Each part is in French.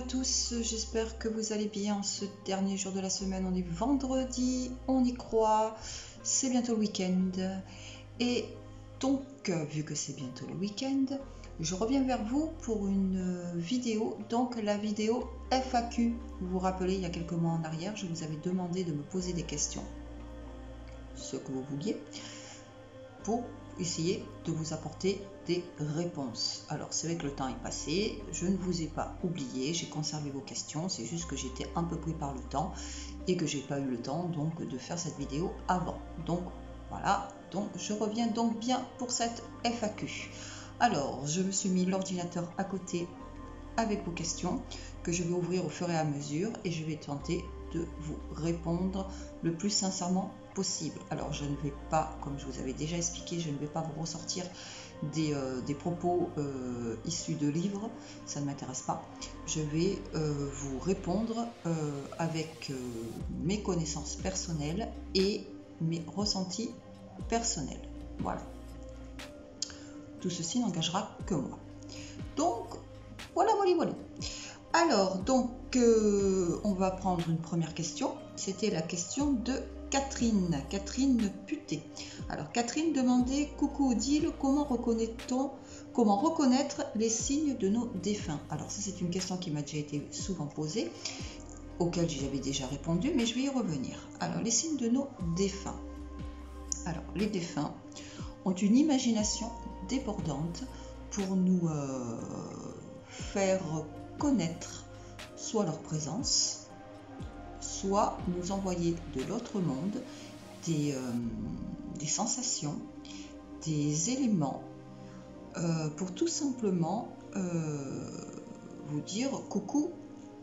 tous, j'espère que vous allez bien ce dernier jour de la semaine. On est vendredi, on y croit, c'est bientôt le week-end. Et donc, vu que c'est bientôt le week-end, je reviens vers vous pour une vidéo, donc la vidéo FAQ. Vous vous rappelez, il y a quelques mois en arrière, je vous avais demandé de me poser des questions, ce que vous vouliez, pour essayer de vous apporter des réponses. Alors c'est vrai que le temps est passé, je ne vous ai pas oublié, j'ai conservé vos questions, c'est juste que j'étais un peu pris par le temps et que j'ai pas eu le temps donc de faire cette vidéo avant. Donc voilà, donc je reviens donc bien pour cette FAQ. Alors je me suis mis l'ordinateur à côté avec vos questions que je vais ouvrir au fur et à mesure et je vais tenter de vous répondre le plus sincèrement possible. Alors je ne vais pas, comme je vous avais déjà expliqué, je ne vais pas vous ressortir des propos issus de livres, ça ne m'intéresse pas. Je vais vous répondre avec mes connaissances personnelles et mes ressentis personnels. Voilà. Tout ceci n'engagera que moi. Donc, voilà. Alors, donc, on va prendre une première question. C'était la question de Catherine Puté. Alors, Catherine demandait: coucou Odile, comment reconnaître les signes de nos défunts? Alors, ça, c'est une question qui m'a déjà été souvent posée, auquel j'avais déjà répondu, mais je vais y revenir. Alors, les signes de nos défunts. Alors, les défunts ont une imagination débordante pour nous faire connaître soit leur présence, soit nous envoyer de l'autre monde des sensations, des éléments, pour tout simplement vous dire coucou,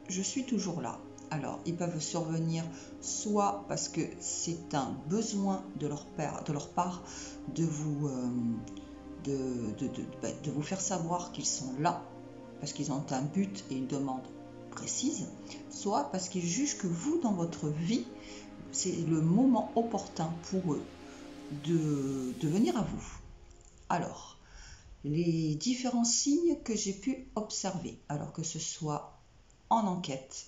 je suis toujours là. Alors, ils peuvent survenir soit parce que c'est un besoin de leur part de vous faire savoir qu'ils sont là, parce qu'ils ont un but et une demande précise, soit parce qu'ils jugent que vous, dans votre vie, c'est le moment opportun pour eux de venir à vous. Alors, les différents signes que j'ai pu observer, alors que ce soit en enquête,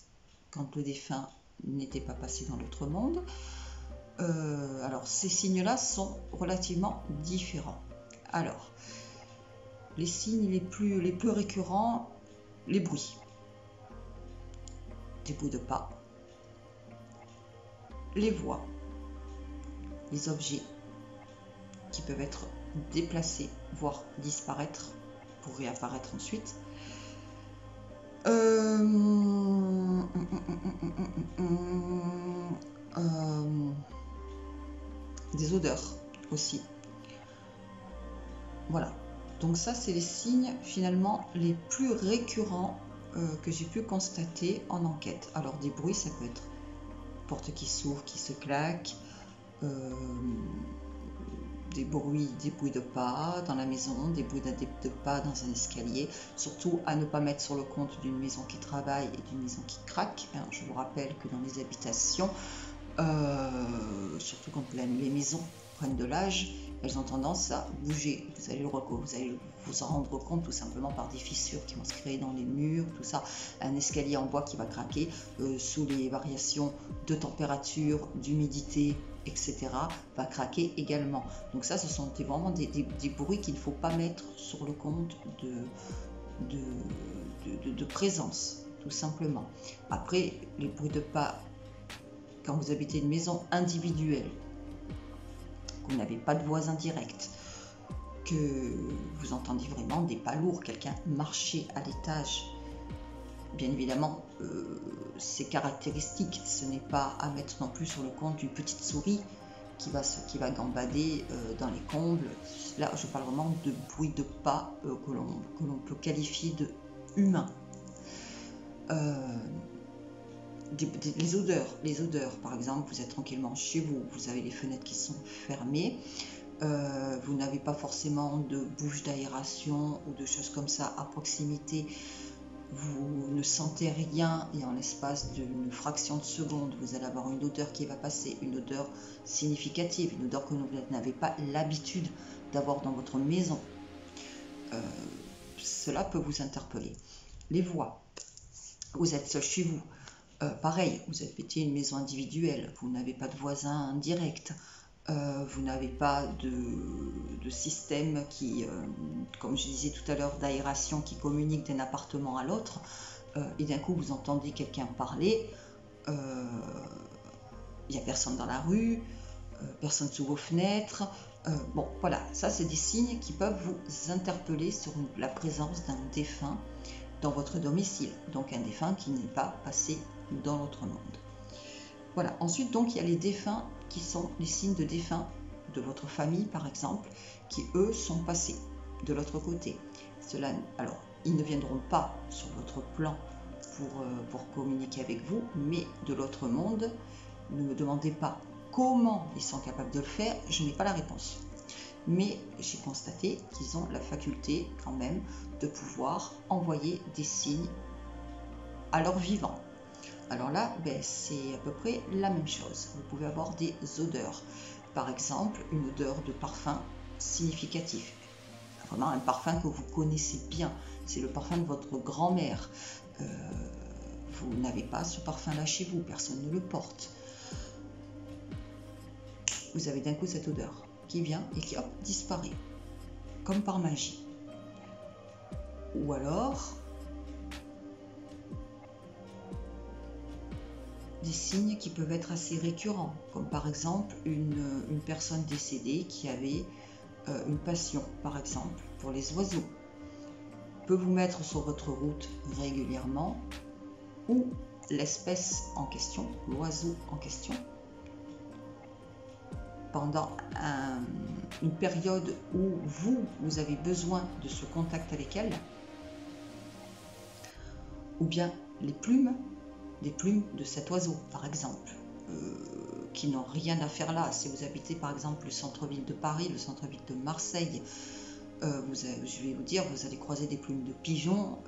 quand le défunt n'était pas passé dans l'autre monde, alors ces signes-là sont relativement différents. Alors, les signes les plus récurrents, les bruits. Des bruits de pas, les voix, les objets qui peuvent être déplacés, voire disparaître pour réapparaître ensuite. Des odeurs aussi. Voilà. Donc ça, c'est les signes finalement les plus récurrents que j'ai pu constater en enquête. Alors des bruits, ça peut être porte qui s'ouvre, qui se claque, des bruits de pas dans la maison, des bruits de pas dans un escalier, surtout à ne pas mettre sur le compte d'une maison qui travaille et d'une maison qui craque. Je vous rappelle que dans les habitations, surtout quand les maisons prennent de l'âge, elles ont tendance à bouger. Vous allez vous en rendre compte tout simplement par des fissures qui vont se créer dans les murs, tout ça. Un escalier en bois qui va craquer sous les variations de température, d'humidité, etc. va craquer également. Donc ça, ce sont vraiment des bruits qu'il ne faut pas mettre sur le compte de présence, tout simplement. Après, les bruits de pas, quand vous habitez une maison individuelle, vous n'avez pas de voisins directs, que vous entendiez vraiment des pas lourds, quelqu'un marcher à l'étage, bien évidemment, c'est caractéristique, ce n'est pas à mettre non plus sur le compte d'une petite souris qui va gambader dans les combles. Là, je parle vraiment de bruit de pas que l'on peut qualifier de humain. Les odeurs, par exemple, vous êtes tranquillement chez vous, vous avez les fenêtres qui sont fermées, vous n'avez pas forcément de bouche d'aération ou de choses comme ça à proximité, vous ne sentez rien et en l'espace d'une fraction de seconde, vous allez avoir une odeur qui va passer, une odeur significative, une odeur que vous n'avez pas l'habitude d'avoir dans votre maison. Cela peut vous interpeller. Les voix. Vous êtes seul chez vous. Pareil, vous habitez une maison individuelle, vous n'avez pas de voisins directs, vous n'avez pas de système qui, comme je disais tout à l'heure, d'aération qui communique d'un appartement à l'autre, et d'un coup vous entendez quelqu'un parler, il n'y a personne dans la rue, personne sous vos fenêtres. Bon, voilà, ça c'est des signes qui peuvent vous interpeller sur la présence d'un défunt dans votre domicile, donc un défunt qui n'est pas passé dans l'autre monde. Voilà, ensuite donc il y a les défunts qui sont les signes de défunts de votre famille par exemple, qui eux sont passés de l'autre côté. Cela, alors, ils ne viendront pas sur votre plan pour communiquer avec vous, mais de l'autre monde. Ne me demandez pas comment ils sont capables de le faire, je n'ai pas la réponse. Mais j'ai constaté qu'ils ont la faculté quand même de pouvoir envoyer des signes à leur vivant. Alors là, c'est à peu près la même chose. Vous pouvez avoir des odeurs. Par exemple, une odeur de parfum significatif. Vraiment un parfum que vous connaissez bien. C'est le parfum de votre grand-mère. Vous n'avez pas ce parfum-là chez vous. Personne ne le porte. Vous avez d'un coup cette odeur qui vient et qui hop, disparaît. Comme par magie. Ou alors des signes qui peuvent être assez récurrents, comme par exemple une personne décédée qui avait une passion, par exemple, pour les oiseaux, peut vous mettre sur votre route régulièrement, ou l'espèce en question, l'oiseau en question, pendant une période où vous avez besoin de ce contact avec elle, ou bien les plumes, des plumes de cet oiseau, par exemple, qui n'ont rien à faire là. Si vous habitez par exemple le centre-ville de Paris, le centre-ville de Marseille, je vais vous dire, vous allez croiser des plumes de pigeons,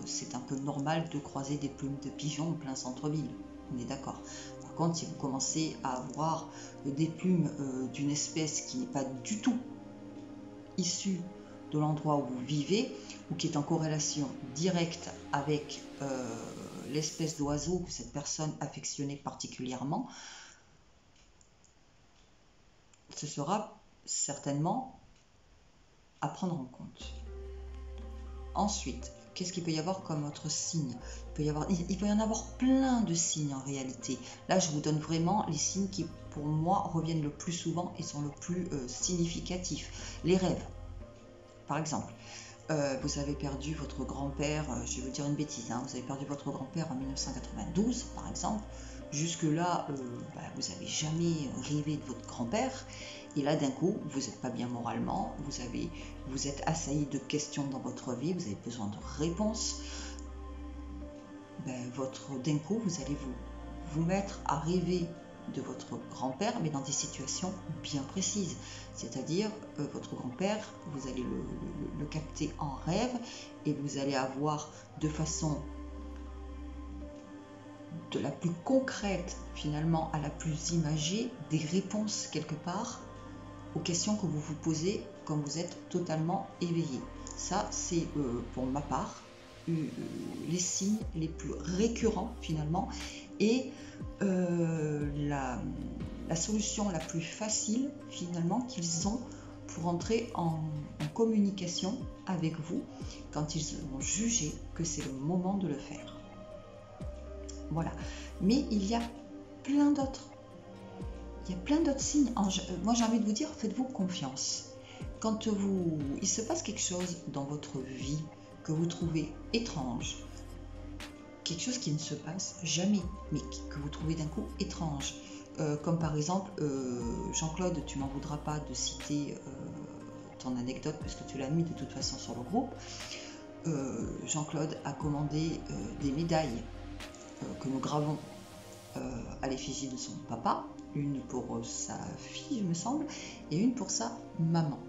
c'est un peu normal de croiser des plumes de pigeons en plein centre-ville, on est d'accord. Par contre, si vous commencez à avoir des plumes d'une espèce qui n'est pas du tout issue de l'endroit où vous vivez, ou qui est en corrélation directe avec l'espèce d'oiseau que cette personne affectionnait particulièrement, ce sera certainement à prendre en compte. Ensuite, qu'est-ce qu'il peut y avoir comme autre signe ? Il peut y en avoir plein de signes en réalité. Là, je vous donne vraiment les signes qui, pour moi, reviennent le plus souvent et sont le plus significatifs. Les rêves, par exemple. Vous avez perdu votre grand-père, je vais vous dire une bêtise, vous avez perdu votre grand-père en 1992, par exemple. Jusque-là, vous n'avez jamais rêvé de votre grand-père. Et là, d'un coup, vous n'êtes pas bien moralement, vous êtes assailli de questions dans votre vie, vous avez besoin de réponses. D'un coup, vous allez vous mettre à rêver de votre grand-père, mais dans des situations bien précises. C'est-à-dire, votre grand-père, vous allez le capter en rêve et vous allez avoir de façon de la plus concrète finalement à la plus imagée des réponses quelque part aux questions que vous vous posez quand vous êtes totalement éveillé. Ça, c'est pour ma part les signes les plus récurrents finalement et la solution la plus facile finalement qu'ils ont pour entrer en communication avec vous quand ils ont jugé que c'est le moment de le faire. Voilà. Mais il y a plein d'autres. Il y a plein d'autres signes. Moi, j'ai envie de vous dire, faites-vous confiance. Quand il se passe quelque chose dans votre vie que vous trouvez étrange, quelque chose qui ne se passe jamais, mais que vous trouvez d'un coup étrange, comme par exemple, Jean-Claude, tu m'en voudras pas de citer ton anecdote parce que tu l'as mis de toute façon sur le groupe. Jean-Claude a commandé des médailles que nous gravons à l'effigie de son papa, une pour sa fille, il me semble, et une pour sa maman,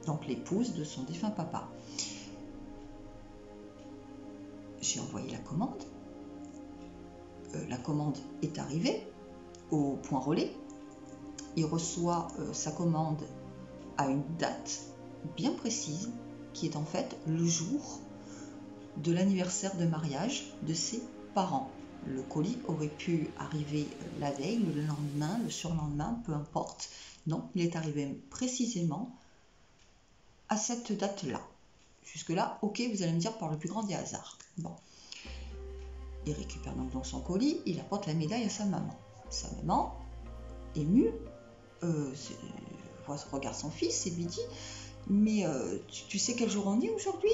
donc l'épouse de son défunt papa. J'ai envoyé la commande. La commande est arrivée au point relais. Il reçoit sa commande à une date bien précise, qui est en fait le jour de l'anniversaire de mariage de ses parents. Le colis aurait pu arriver la veille, le lendemain, le surlendemain, peu importe. Non, il est arrivé précisément à cette date-là. Jusque-là, ok, vous allez me dire par le plus grand des hasards. Bon. Il récupère donc dans son colis, il apporte la médaille à sa maman. Sa maman, émue, regarde son fils et lui dit « Mais tu sais quel jour on est aujourd'hui ?»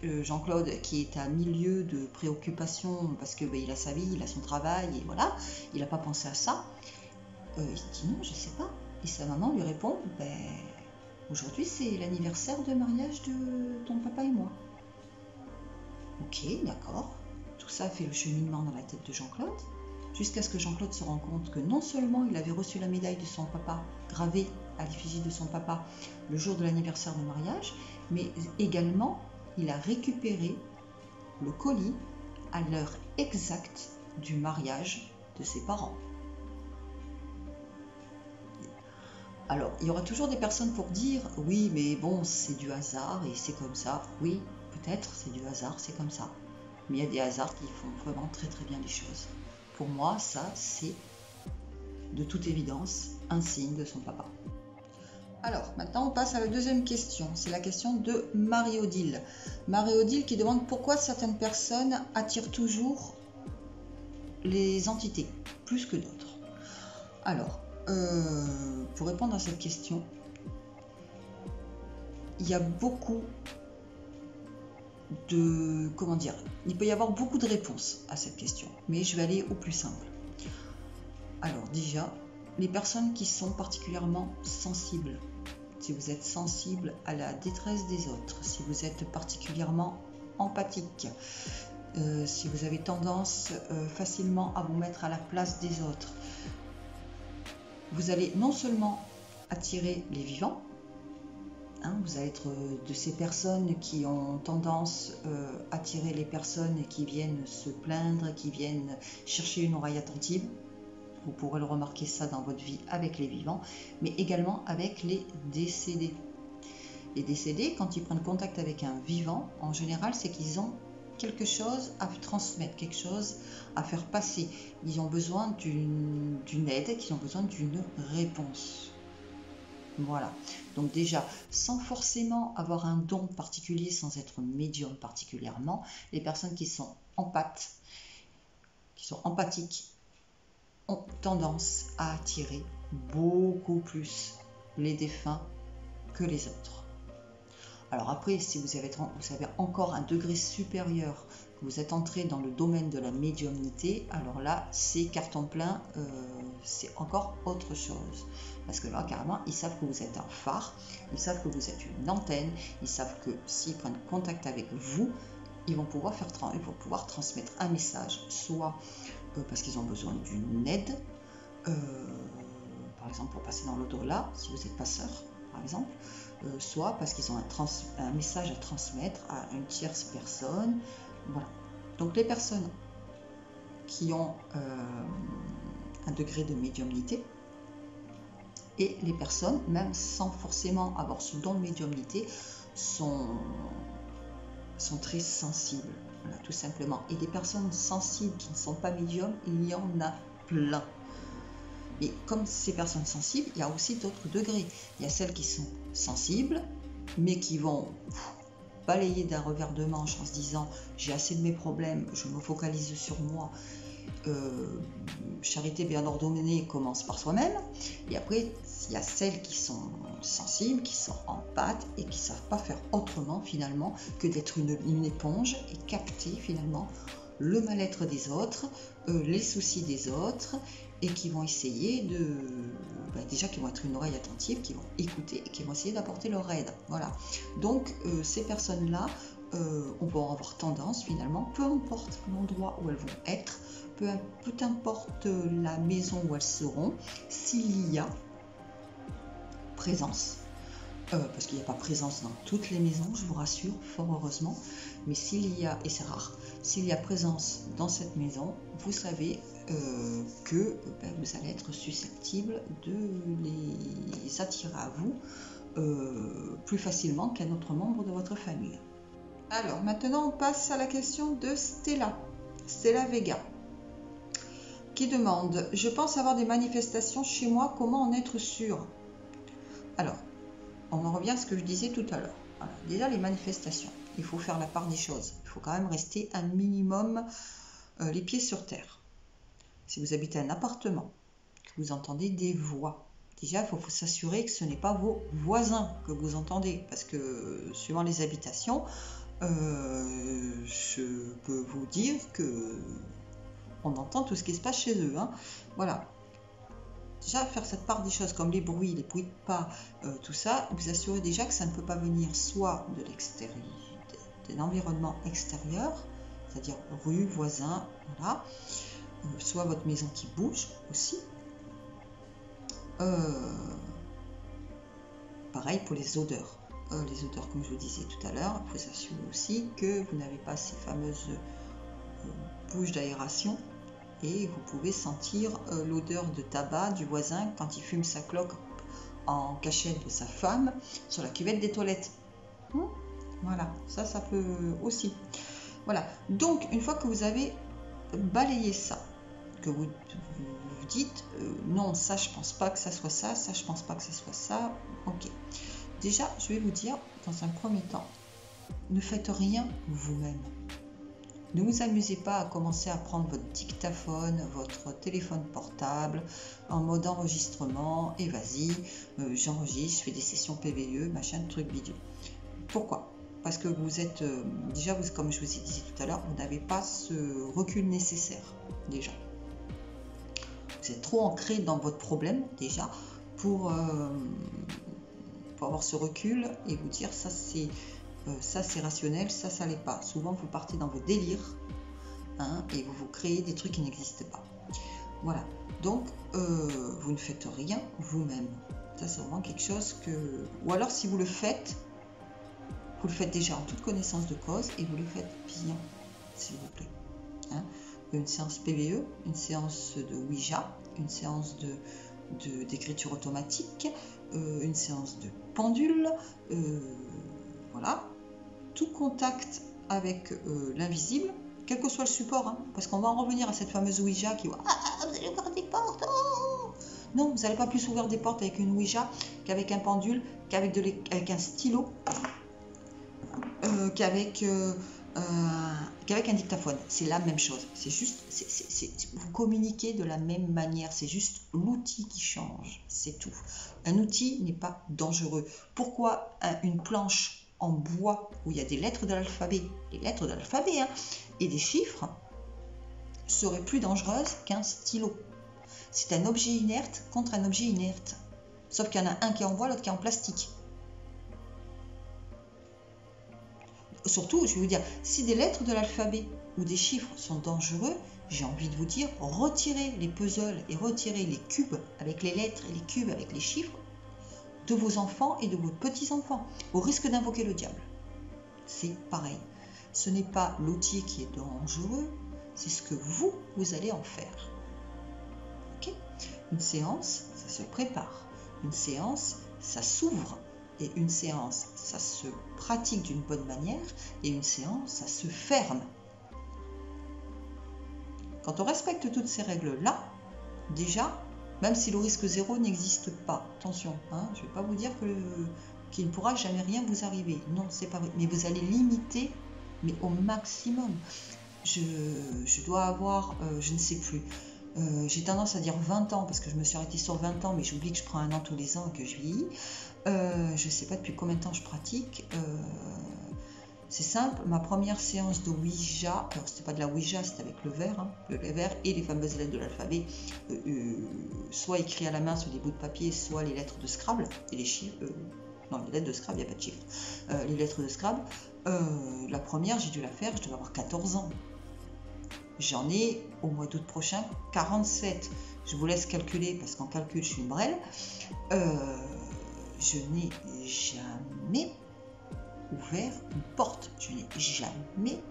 Jean-Claude, qui est à milieu de préoccupations parce que il a sa vie, il a son travail et voilà, il n'a pas pensé à ça. Il dit non, je sais pas. Et sa maman lui répond aujourd'hui c'est l'anniversaire de mariage de ton papa et moi. Ok, d'accord. Tout ça fait le cheminement dans la tête de Jean-Claude, jusqu'à ce que Jean-Claude se rende compte que non seulement il avait reçu la médaille de son papa, gravée à l'effigie de son papa, le jour de l'anniversaire de mariage, mais également il a récupéré le colis à l'heure exacte du mariage de ses parents. Alors, il y aura toujours des personnes pour dire « Oui, mais bon, c'est du hasard et c'est comme ça. » Oui, peut-être, c'est du hasard, c'est comme ça. Mais il y a des hasards qui font vraiment très très bien les choses. Pour moi, ça, c'est de toute évidence un signe de son papa. Alors, maintenant, on passe à la deuxième question. C'est la question de Marie-Odile. Marie-Odile qui demande pourquoi certaines personnes attirent toujours les entités, plus que d'autres. Alors, pour répondre à cette question, il y a beaucoup de... Comment dire? Il peut y avoir beaucoup de réponses à cette question, mais je vais aller au plus simple. Alors déjà, les personnes qui sont particulièrement sensibles, si vous êtes sensible à la détresse des autres, si vous êtes particulièrement empathique, si vous avez tendance facilement à vous mettre à la place des autres, vous allez non seulement attirer les vivants, vous allez être de ces personnes qui ont tendance à attirer les personnes qui viennent se plaindre, qui viennent chercher une oreille attentive. Vous pourrez le remarquer ça dans votre vie avec les vivants, mais également avec les décédés. Les décédés, quand ils prennent contact avec un vivant, en général, c'est qu'ils ont quelque chose à transmettre, quelque chose à faire passer. Ils ont besoin d'une aide, qu'ils ont besoin d'une réponse. Voilà. Donc déjà, sans forcément avoir un don particulier, sans être médium particulièrement, les personnes qui sont empathiques, ont tendance à attirer beaucoup plus les défunts que les autres. Alors après, si vous avez encore un degré supérieur, que vous êtes entré dans le domaine de la médiumnité, alors là, c'est carton plein, c'est encore autre chose. Parce que là, carrément, ils savent que vous êtes un phare, ils savent que vous êtes une antenne, ils savent que s'ils prennent contact avec vous, ils vont pouvoir transmettre un message, soit parce qu'ils ont besoin d'une aide, par exemple pour passer dans l'au-delà, si vous êtes passeur, par exemple, soit parce qu'ils ont un message à transmettre à une tierce personne. Voilà. Donc les personnes qui ont un degré de médiumnité et les personnes, même sans forcément avoir ce don de médiumnité, sont très sensibles, voilà, tout simplement. Et des personnes sensibles qui ne sont pas médiums, il y en a plein. Mais comme ces personnes sensibles, il y a aussi d'autres degrés. Il y a celles qui sont sensibles, mais qui vont balayer d'un revers de manche en se disant « j'ai assez de mes problèmes, je me focalise sur moi ». Charité bien ordonnée commence par soi-même. Et après, il y a celles qui sont sensibles, qui sont empathes et qui ne savent pas faire autrement finalement que d'être une éponge et capter finalement le mal-être des autres, les soucis des autres, et qui vont essayer déjà qui vont être une oreille attentive, qui vont écouter et qui vont essayer d'apporter leur aide. Voilà. Donc ces personnes-là, on va avoir tendance finalement, peu importe l'endroit où elles vont être, peu importe la maison où elles seront, s'il y a présence, parce qu'il n'y a pas présence dans toutes les maisons, je vous rassure, fort heureusement, mais s'il y a, et c'est rare, s'il y a présence dans cette maison, vous savez que vous allez être susceptible de les attirer à vous plus facilement qu'un autre membre de votre famille. Alors maintenant on passe à la question de Stella. C'est la Vega qui demande « Je pense avoir des manifestations chez moi, comment en être sûr ?» Alors, on en revient à ce que je disais tout à l'heure. Voilà. Déjà, les manifestations, il faut faire la part des choses. Il faut quand même rester un minimum les pieds sur terre. Si vous habitez un appartement, que vous entendez des voix, déjà, il faut s'assurer que ce n'est pas vos voisins que vous entendez. Parce que suivant les habitations, je peux vous dire que on entend tout ce qui se passe chez eux. Hein. Voilà. Déjà, faire cette part des choses comme les bruits de pas, tout ça, vous assurez déjà que ça ne peut pas venir soit de l'extérieur, d'un environnement extérieur, c'est-à-dire rue, voisins, voilà, soit votre maison qui bouge aussi. Pareil pour les odeurs. Les odeurs, comme je vous disais tout à l'heure, il faut s'assurer aussi que vous n'avez pas ces fameuses bouches d'aération et vous pouvez sentir l'odeur de tabac du voisin quand il fume sa clope en cachette de sa femme sur la cuvette des toilettes. Voilà, ça peut aussi. Voilà, donc une fois que vous avez balayé ça, que vous dites non, ça je pense pas que ça soit ça, ça je pense pas que ça soit ça, ok. Déjà, je vais vous dire, dans un premier temps, ne faites rien vous-même. Ne vous amusez pas à commencer à prendre votre dictaphone, votre téléphone portable, en mode enregistrement, et vas-y, j'enregistre, je fais des sessions PVE, machin, truc bidule. Pourquoi ? Parce que vous êtes, déjà, comme je vous ai dit tout à l'heure, vous n'avez pas ce recul nécessaire, déjà. Vous êtes trop ancré dans votre problème, déjà, pour avoir ce recul et vous dire ça c'est rationnel, ça l'est pas. Souvent vous partez dans vos délires hein, et vous créez des trucs qui n'existent pas. Voilà, donc vous ne faites rien vous-même. Ça c'est vraiment quelque chose que... Ou alors si vous le faites déjà en toute connaissance de cause et vous le faites bien, s'il vous plaît. Hein. Une séance PVE, une séance de Ouija, une séance d'écriture automatique, une séance de pendule, voilà, tout contact avec l'invisible, quel que soit le support, hein, parce qu'on va en revenir à cette fameuse Ouija qui va vous allez ouvrir des portes, oh non, vous n'allez pas plus ouvrir des portes avec une Ouija qu'avec un pendule, qu'avec un stylo, qu'avec un dictaphone. C'est la même chose. C'est juste, vous communiquez de la même manière. C'est juste l'outil qui change. C'est tout. Un outil n'est pas dangereux. Pourquoi une planche en bois où il y a des lettres de l'alphabet, hein, et des chiffres seraient plus dangereuses qu'un stylo? C'est un objet inerte contre un objet inerte. Sauf qu'il y en a un qui est en bois, l'autre qui est en plastique. Surtout, je vais vous dire, si des lettres de l'alphabet ou des chiffres sont dangereux, j'ai envie de vous dire, retirez les puzzles et retirez les cubes avec les lettres et les cubes avec les chiffres de vos enfants et de vos petits-enfants, au risque d'invoquer le diable. C'est pareil. Ce n'est pas l'outil qui est dangereux, c'est ce que vous allez en faire. Okay ? Une séance, ça se prépare. Une séance, ça s'ouvre. Et une séance, ça se pratique d'une bonne manière, et une séance, ça se ferme. Quand on respecte toutes ces règles-là, déjà, même si le risque zéro n'existe pas, attention, hein, je ne vais pas vous dire qu'il ne pourra jamais rien vous arriver. Non, c'est pas vrai. Mais vous allez limiter, mais au maximum. Je dois avoir, je ne sais plus, j'ai tendance à dire 20 ans, parce que je me suis arrêtée sur 20 ans, mais j'oublie que je prends un an tous les ans et que je vieillis. Je ne sais pas depuis combien de temps je pratique. C'est simple, ma première séance de Ouija, alors c'était pas de la Ouija, c'était avec le verre, hein, le verre et les fameuses lettres de l'alphabet, soit écrit à la main sur des bouts de papier, soit les lettres de Scrabble, et les chiffres, non, les lettres de Scrabble, il n'y a pas de chiffres, les lettres de Scrabble, la première, j'ai dû la faire, je devais avoir 14 ans. J'en ai, au mois d'août prochain, 47. Je vous laisse calculer, parce qu'en calcul, je suis une brêle. Je n'ai jamais ouvert une porte. Je n'ai jamais...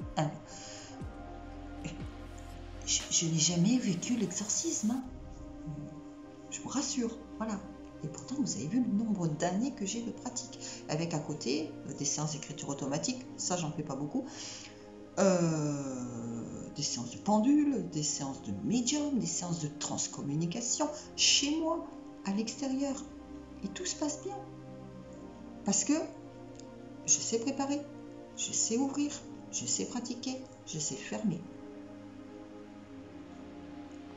Je n'ai jamais vécu l'exorcisme. Hein. Je vous rassure, voilà. Et pourtant, vous avez vu le nombre d'années que j'ai de pratique. Avec à côté des séances d'écriture automatique, ça, j'en fais pas beaucoup. des séances de pendule, des séances de médium, des séances de transcommunication, chez moi, à l'extérieur. Et tout se passe bien. Parce que je sais préparer, je sais ouvrir, je sais pratiquer, je sais fermer.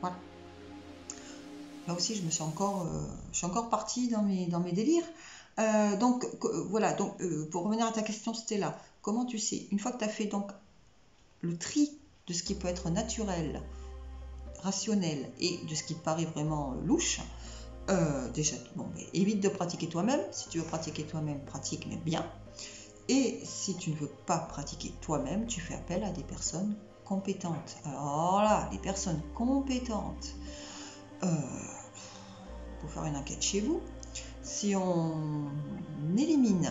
Voilà. Là aussi, je suis encore partie dans mes délires. Donc, voilà. Donc, pour revenir à ta question, c'était là. Comment tu sais? Une fois que tu as fait donc le tri de ce qui peut être naturel, rationnel et de ce qui te paraît vraiment louche, déjà, bon, évite de pratiquer toi-même. Si tu veux pratiquer toi-même, pratique, mais bien. Et si tu ne veux pas pratiquer toi-même, tu fais appel à des personnes compétentes. Alors là, les personnes compétentes, pour faire une enquête chez vous, si on élimine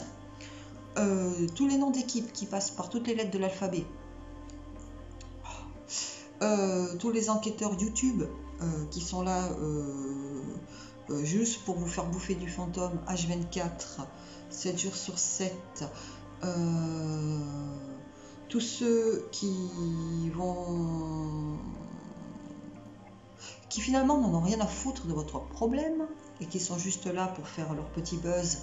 tous les noms d'équipes qui passent par toutes les lettres de l'alphabet, tous les enquêteurs YouTube qui sont là juste pour vous faire bouffer du fantôme H24, 7 jours sur 7, tous ceux qui finalement n'en ont rien à foutre de votre problème et qui sont juste là pour faire leur petit buzz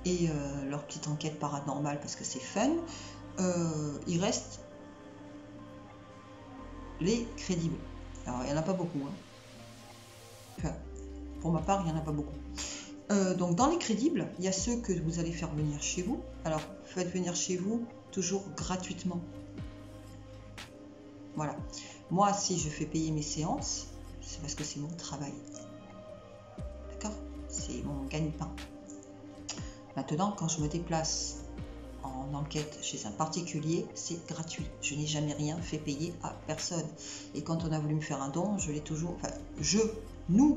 et leur petite enquête paranormale parce que c'est fun, il reste les crédibles. Alors il n'y en a pas beaucoup, hein. Enfin, pour ma part il n'y en a pas beaucoup. Donc dans les crédibles, il y a ceux que vous allez faire venir chez vous. Alors faites venir chez vous toujours gratuitement. Voilà. Moi, si je fais payer mes séances, c'est parce que c'est mon travail. D'accord? C'est mon gagne-pain. Maintenant, quand je me déplace en enquête chez un particulier, c'est gratuit. Je n'ai jamais rien fait payer à personne. Et quand on a voulu me faire un don, je l'ai toujours... Enfin, nous,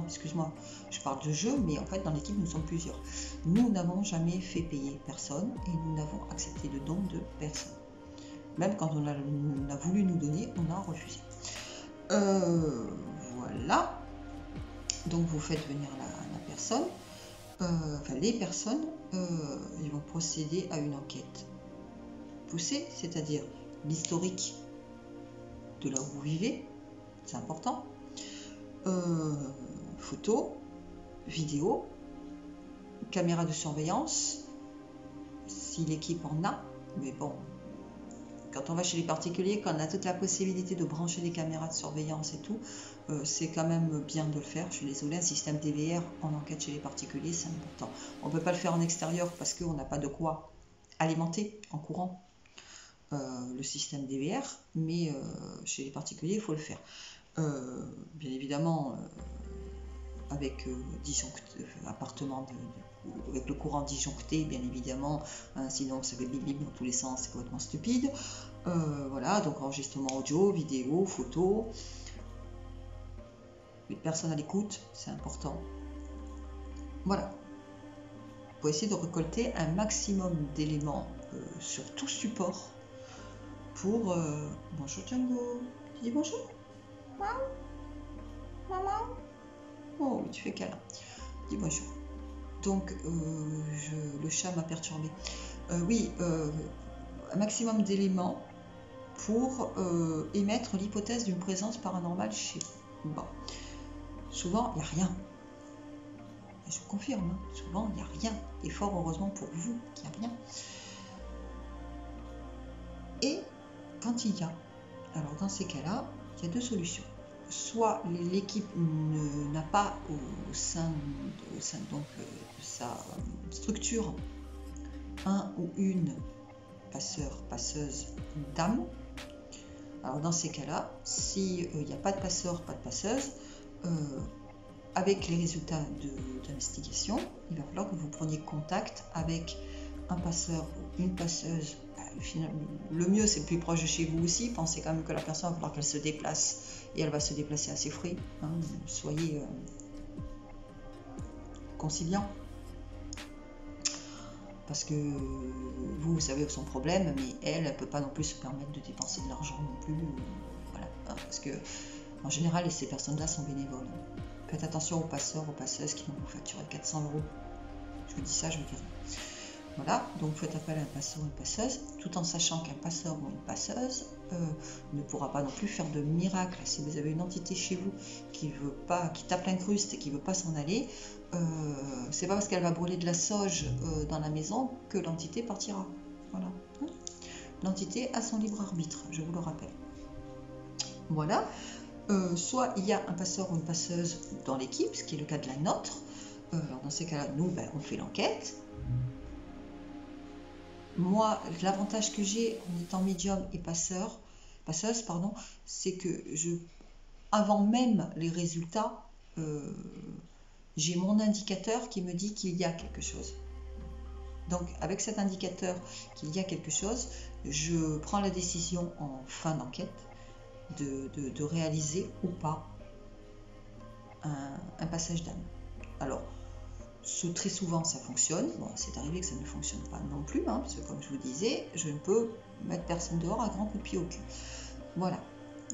excuse-moi, je parle de jeu, mais en fait, dans l'équipe, nous sommes plusieurs. Nous n'avons jamais fait payer personne et nous n'avons accepté de don de personne. Même quand on a voulu nous donner, on a refusé. Voilà. Donc, vous faites venir la personne. Les personnes, ils vont procéder à une enquête poussée, c'est-à-dire l'historique de là où vous vivez, c'est important, photos, vidéos, caméras de surveillance, si l'équipe en a, mais bon, quand on va chez les particuliers, quand on a toute la possibilité de brancher des caméras de surveillance et tout, c'est quand même bien de le faire. Je suis désolée, un système DVR en enquête chez les particuliers, c'est important. On ne peut pas le faire en extérieur parce qu'on n'a pas de quoi alimenter en courant le système DVR, mais chez les particuliers, il faut le faire. Bien évidemment, avec appartement avec le courant disjoncté, bien évidemment, hein, sinon ça fait bip bip dans tous les sens, c'est complètement stupide. Voilà, donc enregistrement audio, vidéo, photo. Les personnes à l'écoute, c'est important. Voilà. Pour essayer de récolter un maximum d'éléments sur tout support pour... Bonjour Django, tu dis bonjour? Maman? Oh, tu fais câlin. Dis bonjour. Donc, le chat m'a perturbé. Oui, un maximum d'éléments pour émettre l'hypothèse d'une présence paranormale chez vous. Bon. Souvent, il n'y a rien. Je vous confirme, hein, souvent, il n'y a rien. Et fort heureusement pour vous qu'il n'y a rien. Et quand il y a, alors dans ces cas-là, il y a deux solutions. Soit l'équipe n'a pas au sein donc, de sa structure un ou une passeuse d'âme. Alors dans ces cas-là, s'il n'y a pas de passeur, pas de passeuse, avec les résultats d'investigation, il va falloir que vous preniez contact avec un passeur ou une passeuse. Le mieux, c'est le plus proche de chez vous aussi. Pensez quand même que la personne va falloir qu'elle se déplace et elle va se déplacer assez frais. Hein. Soyez conciliant. Parce que vous savez son problème, mais elle ne peut pas non plus se permettre de dépenser de l'argent non plus. Voilà. Hein, parce que en général, ces personnes-là sont bénévoles. Faites attention aux passeurs, aux passeuses qui vont vous facturer 400 €. Je vous dis ça, je vous dis rien. Voilà, donc faites appel à un passeur ou une passeuse, tout en sachant qu'un passeur ou une passeuse ne pourra pas non plus faire de miracle. Si vous avez une entité chez vous qui veut pas, qui tape l'incruste et qui veut pas s'en aller, c'est pas parce qu'elle va brûler de la sauge dans la maison que l'entité partira. Voilà. L'entité a son libre arbitre, je vous le rappelle. Voilà. Soit il y a un passeur ou une passeuse dans l'équipe, ce qui est le cas de la nôtre. Dans ces cas-là, nous, on fait l'enquête. Moi, l'avantage que j'ai en étant médium et passeuse, c'est que avant même les résultats, j'ai mon indicateur qui me dit qu'il y a quelque chose. Donc, avec cet indicateur qu'il y a quelque chose, je prends la décision en fin d'enquête de réaliser ou pas un passage d'âme. Alors, très souvent ça fonctionne. Bon, c'est arrivé que ça ne fonctionne pas non plus, parce que comme je vous disais, je ne peux mettre personne dehors à grands coups de pied au cul. Voilà.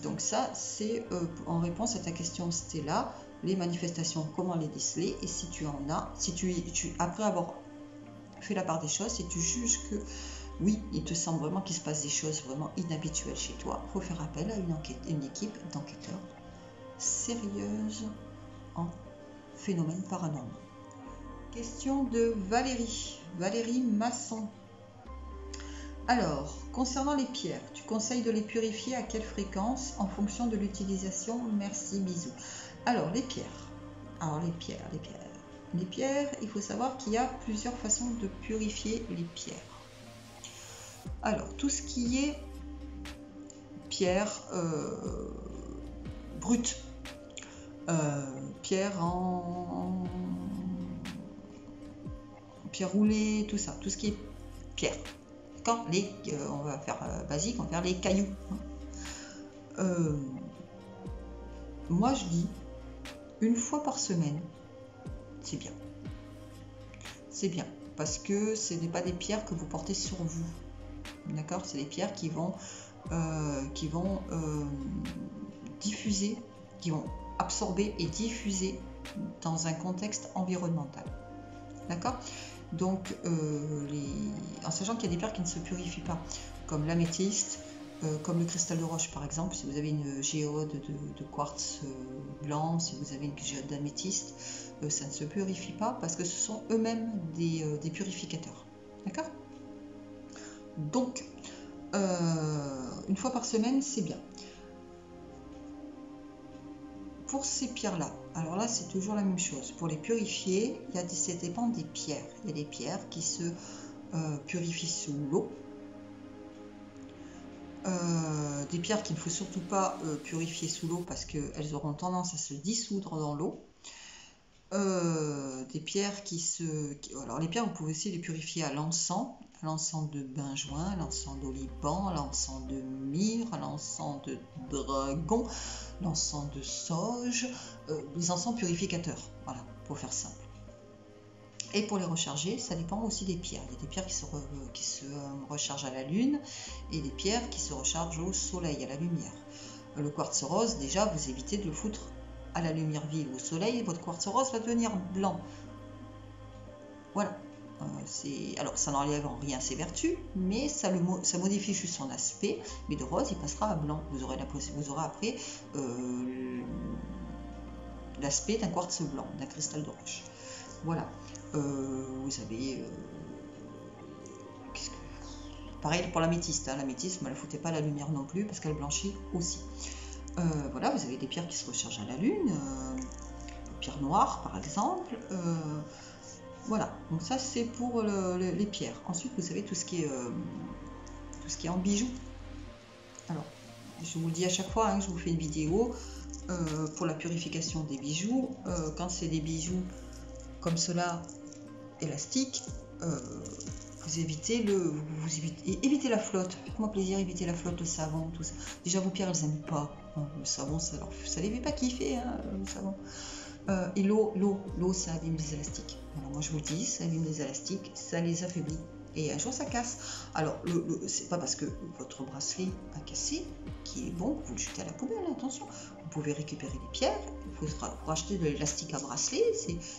Donc ça, c'est en réponse à ta question Stella, les manifestations, comment les déceler, et si tu en as, si tu après avoir fait la part des choses, si tu juges que oui, il te semble vraiment qu'il se passe des choses vraiment inhabituelles chez toi, il faut faire appel à une équipe d'enquêteurs sérieuse en phénomènes paranormaux. Question de Valérie Masson. Alors, concernant les pierres, tu conseilles de les purifier à quelle fréquence en fonction de l'utilisation? Merci, bisous. Alors, les pierres. Les pierres, il faut savoir qu'il y a plusieurs façons de purifier les pierres. Alors, tout ce qui est pierre brute, pierre pierre roulée, tout ça, tout ce qui est pierre. Quand on va faire basique, on va faire les cailloux. Moi, je dis une fois par semaine, c'est bien. C'est bien parce que ce n'est pas des pierres que vous portez sur vous. D'accord? C'est des pierres qui vont diffuser, qui vont absorber et diffuser dans un contexte environnemental. D'accord? Donc, en sachant qu'il y a des pierres qui ne se purifient pas, comme l'améthyste, comme le cristal de roche par exemple. Si vous avez une géode de quartz blanc, si vous avez une géode d'améthyste, ça ne se purifie pas parce que ce sont eux-mêmes des purificateurs. D'accord? Donc, une fois par semaine, c'est bien. Pour ces pierres-là, alors là, c'est toujours la même chose. Pour les purifier, ça dépend des pierres. Il y a des pierres qui se purifient sous l'eau. Des pierres qu'il ne faut surtout pas purifier sous l'eau parce qu'elles auront tendance à se dissoudre dans l'eau. Des pierres alors les pierres, vous pouvez aussi les purifier à l'encens de benjoin, à l'encens d'oliban, à l'encens de myrrhe, à l'encens de dragon, l'encens de sauge, les encens purificateurs, voilà, pour faire simple. Et pour les recharger, ça dépend aussi des pierres. Il y a des pierres qui se rechargent à la lune et des pierres qui se rechargent au soleil, à la lumière. Le quartz rose, déjà, vous évitez de le foutre à la lumière vive, au soleil, votre quartz rose va devenir blanc. Voilà. Alors, ça n'enlève en rien ses vertus, mais ça modifie juste son aspect. Mais de rose, il passera à blanc. Vous aurez après l'aspect d'un quartz blanc, d'un cristal de roche. Voilà. Vous avez... Pareil pour l'améthyste. L'améthyste, ne la foutez pas à la lumière non plus, parce qu'elle blanchit aussi. Voilà, vous avez des pierres qui se rechargent à la lune, pierre noire par exemple. Voilà, donc ça c'est pour les pierres. Ensuite, vous savez tout ce qui est en bijoux. Alors, je vous le dis à chaque fois, je vous fais une vidéo pour la purification des bijoux. Quand c'est des bijoux comme cela, élastiques, vous évitez évitez la flotte. Faites-moi plaisir, évitez la flotte, le savon, tout ça. Déjà, vos pierres, elles n'aiment pas. Le savon, ça les fait pas kiffer, le savon. Et l'eau, ça abîme les élastiques. Alors moi, je vous le dis, ça abîme les élastiques, ça les affaiblit. Et un jour, ça casse. Alors, c'est pas parce que votre bracelet a cassé qu'il est bon, vous le jetez à la poubelle, attention. Vous pouvez récupérer les pierres, il faudra racheter de l'élastique à bracelet,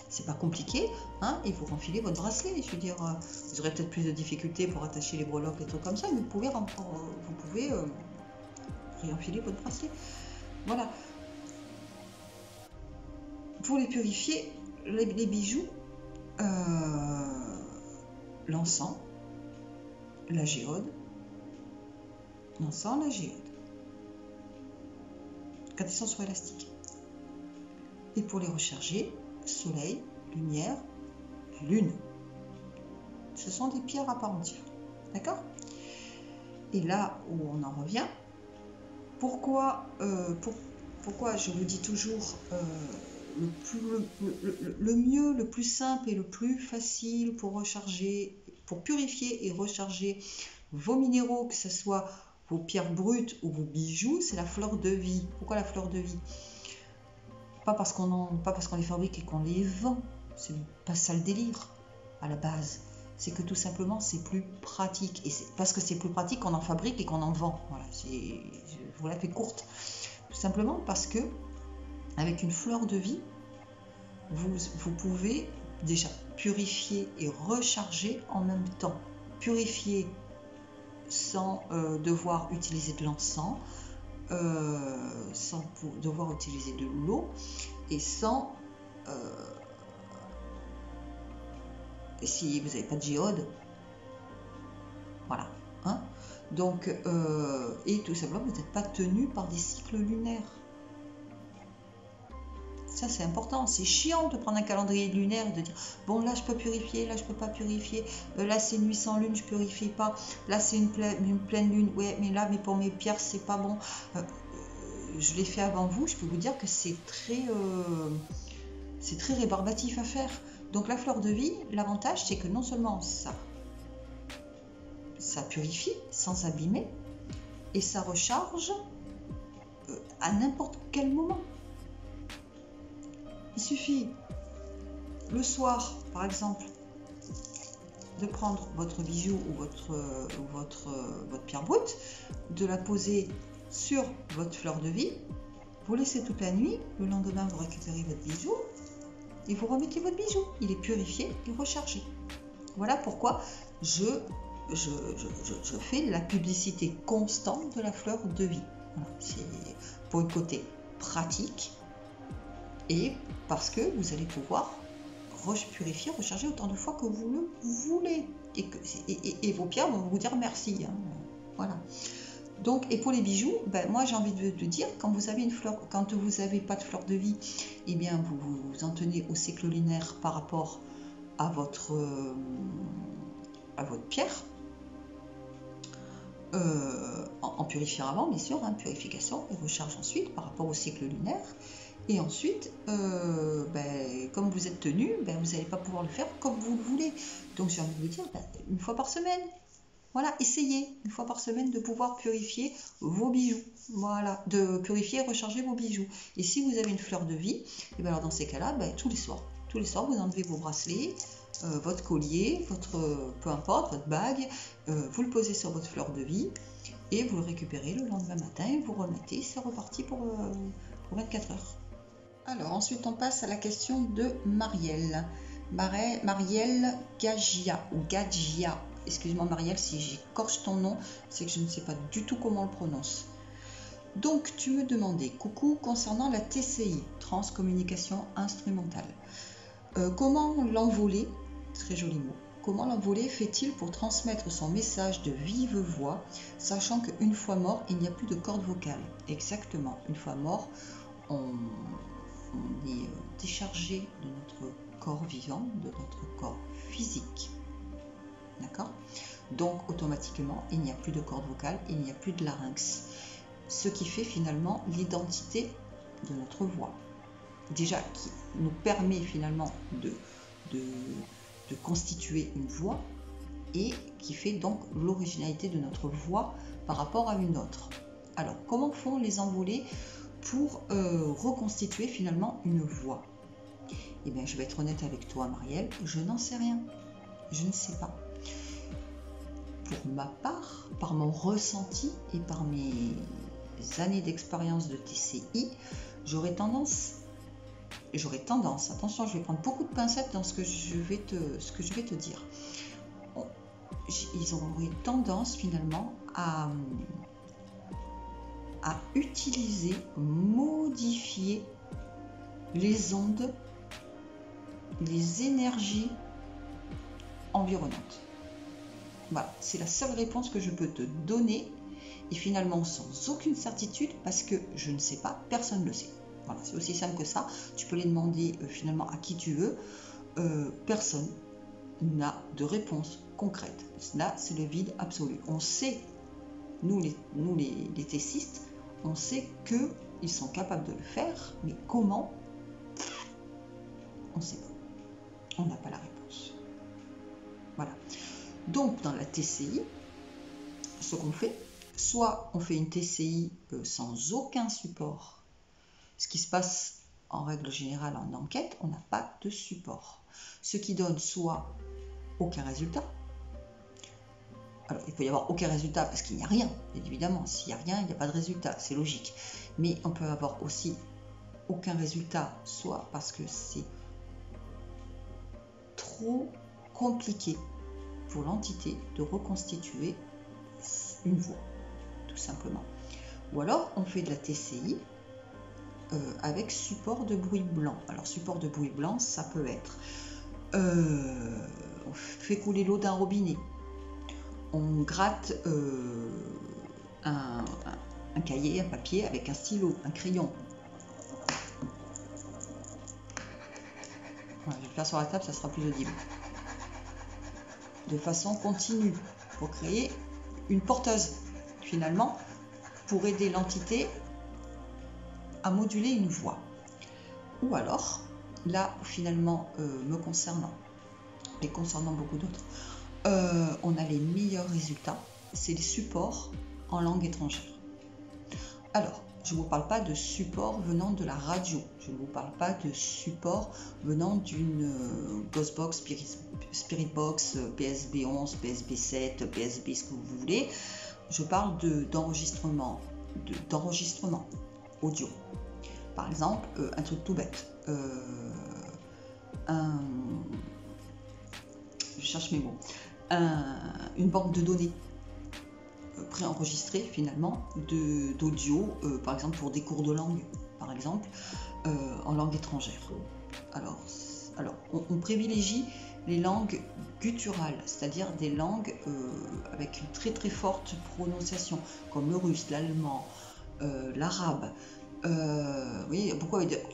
c'est pas compliqué, et vous renfilez votre bracelet. Je veux dire, vous aurez peut-être plus de difficultés pour attacher les breloques et trucs comme ça, mais vous pouvez réenfiler votre bracelet. Voilà. Pour les purifier, les bijoux, l'encens, la géode, l'encens, la géode, quand ils sont sur élastique. Et pour les recharger, soleil, lumière, lune. Ce sont des pierres à part entière. D'accord? Et là où on en revient, pourquoi je vous dis toujours le mieux, le plus simple et le plus facile pour recharger, pour purifier et recharger vos minéraux, que ce soit vos pierres brutes ou vos bijoux, c'est la fleur de vie. Pourquoi la fleur de vie? Pas parce qu'on les fabrique et qu'on les vend, c'est pas ça le délire à la base. C'est que tout simplement c'est plus pratique, et c'est parce que c'est plus pratique qu'on en fabrique et qu'on en vend. Voilà, je vous la fais courte. Tout simplement parce que avec une fleur de vie, vous pouvez déjà purifier et recharger en même temps. Purifier sans devoir utiliser de l'encens, sans devoir utiliser de l'eau et sans si vous n'avez pas de géode, voilà, hein. Donc et tout simplement vous n'êtes pas tenu par des cycles lunaires. Ça c'est important, c'est chiant de prendre un calendrier lunaire et de dire bon là je peux purifier, là je peux pas purifier, là c'est nuit sans lune, je purifie pas, là c'est une pleine lune, ouais mais pour mes pierres c'est pas bon. Je l'ai fait avant vous, je peux vous dire que c'est très rébarbatif à faire. Donc la fleur de vie, l'avantage c'est que non seulement ça purifie sans abîmer et ça recharge à n'importe quel moment. Il suffit le soir par exemple de prendre votre bijou ou votre pierre brute, de la poser sur votre fleur de vie, vous laissez toute la nuit, le lendemain vous récupérez votre bijou et vous remettez votre bijou, il est purifié et rechargé. Voilà pourquoi je fais la publicité constante de la fleur de vie. Voilà, c'est pour le côté pratique et parce que vous allez pouvoir purifier, recharger autant de fois que vous le voulez et vos pierres vont vous dire merci, hein. Voilà. Donc, et pour les bijoux, moi j'ai envie de dire, quand vous avez pas de fleur de vie, eh bien vous en tenez au cycle lunaire par rapport à votre pierre, en purifiant avant, bien sûr, hein, purification et recharge ensuite par rapport au cycle lunaire. Et ensuite, comme vous êtes tenu, vous n'allez pas pouvoir le faire comme vous le voulez. Donc j'ai envie de vous dire, une fois par semaine. Voilà, essayez une fois par semaine de pouvoir purifier vos bijoux. Voilà, de purifier et recharger vos bijoux. Et si vous avez une fleur de vie, et alors dans ces cas-là, tous les soirs, vous enlevez vos bracelets, votre collier, peu importe, votre bague, vous le posez sur votre fleur de vie et vous le récupérez le lendemain matin et vous remettez, c'est reparti pour 24 heures. Alors ensuite on passe à la question de Marielle. Marielle Gagia ou Gagia. Excuse-moi Marielle si j'écorche ton nom, c'est que je ne sais pas du tout comment on le prononce. Donc tu me demandais, coucou, concernant la TCI, transcommunication instrumentale. Comment l'envolé, très joli mot, comment l'envolé fait-il pour transmettre son message de vive voix, sachant qu'une fois mort, il n'y a plus de corde vocale? Exactement, une fois mort, on est déchargé de notre corps vivant, de notre corps physique. D'accord? Donc automatiquement, il n'y a plus de corde vocale, il n'y a plus de larynx. Ce qui fait finalement l'identité de notre voix. Déjà, qui nous permet finalement de constituer une voix et qui fait donc l'originalité de notre voix par rapport à une autre. Alors, comment font les envolés pour reconstituer finalement une voix? Eh bien, je vais être honnête avec toi, Marielle, je n'en sais rien. Je ne sais pas. Pour ma part, par mon ressenti et par mes années d'expérience de TCI, j'aurais tendance, attention, je vais prendre beaucoup de pincettes dans ce que je vais te dire. Ils auraient tendance finalement à à utiliser, modifier les ondes, les énergies environnantes. Voilà, c'est la seule réponse que je peux te donner, et finalement sans aucune certitude, parce que je ne sais pas, personne ne le sait. Voilà, c'est aussi simple que ça. Tu peux les demander finalement à qui tu veux. Personne n'a de réponse concrète. Là, c'est le vide absolu. On sait, nous les tessistes, on sait qu'ils sont capables de le faire, mais comment? On ne sait pas. On n'a pas la réponse. Voilà. Donc, dans la TCI, ce qu'on fait, soit on fait une TCI sans aucun support. Ce qui se passe en règle générale en enquête, on n'a pas de support. Ce qui donne soit aucun résultat. Alors, il peut y avoir aucun résultat parce qu'il n'y a rien, évidemment. S'il n'y a rien, il n'y a pas de résultat, c'est logique. Mais on peut avoir aussi aucun résultat, soit parce que c'est trop compliqué pour l'entité de reconstituer une voix, tout simplement. Ou alors, on fait de la TCI avec support de bruit blanc. Alors, support de bruit blanc, ça peut être on fait couler l'eau d'un robinet, on gratte un cahier, un papier avec un stylo, un crayon. Voilà, je vais le faire sur la table, ça sera plus audible. De façon continue, pour créer une porteuse, finalement, pour aider l'entité à moduler une voix. Ou alors, là, finalement, me concernant, et concernant beaucoup d'autres, on a les meilleurs résultats, c'est les supports en langue étrangère. Alors, je ne vous parle pas de support venant de la radio, je ne vous parle pas de support venant d'une Ghostbox, Spiritbox, PSB 11, PSB 7, PSB ce que vous voulez. Je parle d'enregistrement audio. Par exemple, un truc tout bête, je cherche mes mots, une banque de données préenregistrée finalement d'audio, par exemple pour des cours de langue, par exemple, en langue étrangère. Alors on privilégie les langues gutturales, c'est-à-dire des langues avec une très très forte prononciation, comme le russe, l'allemand, l'arabe. Oui, pourquoi avec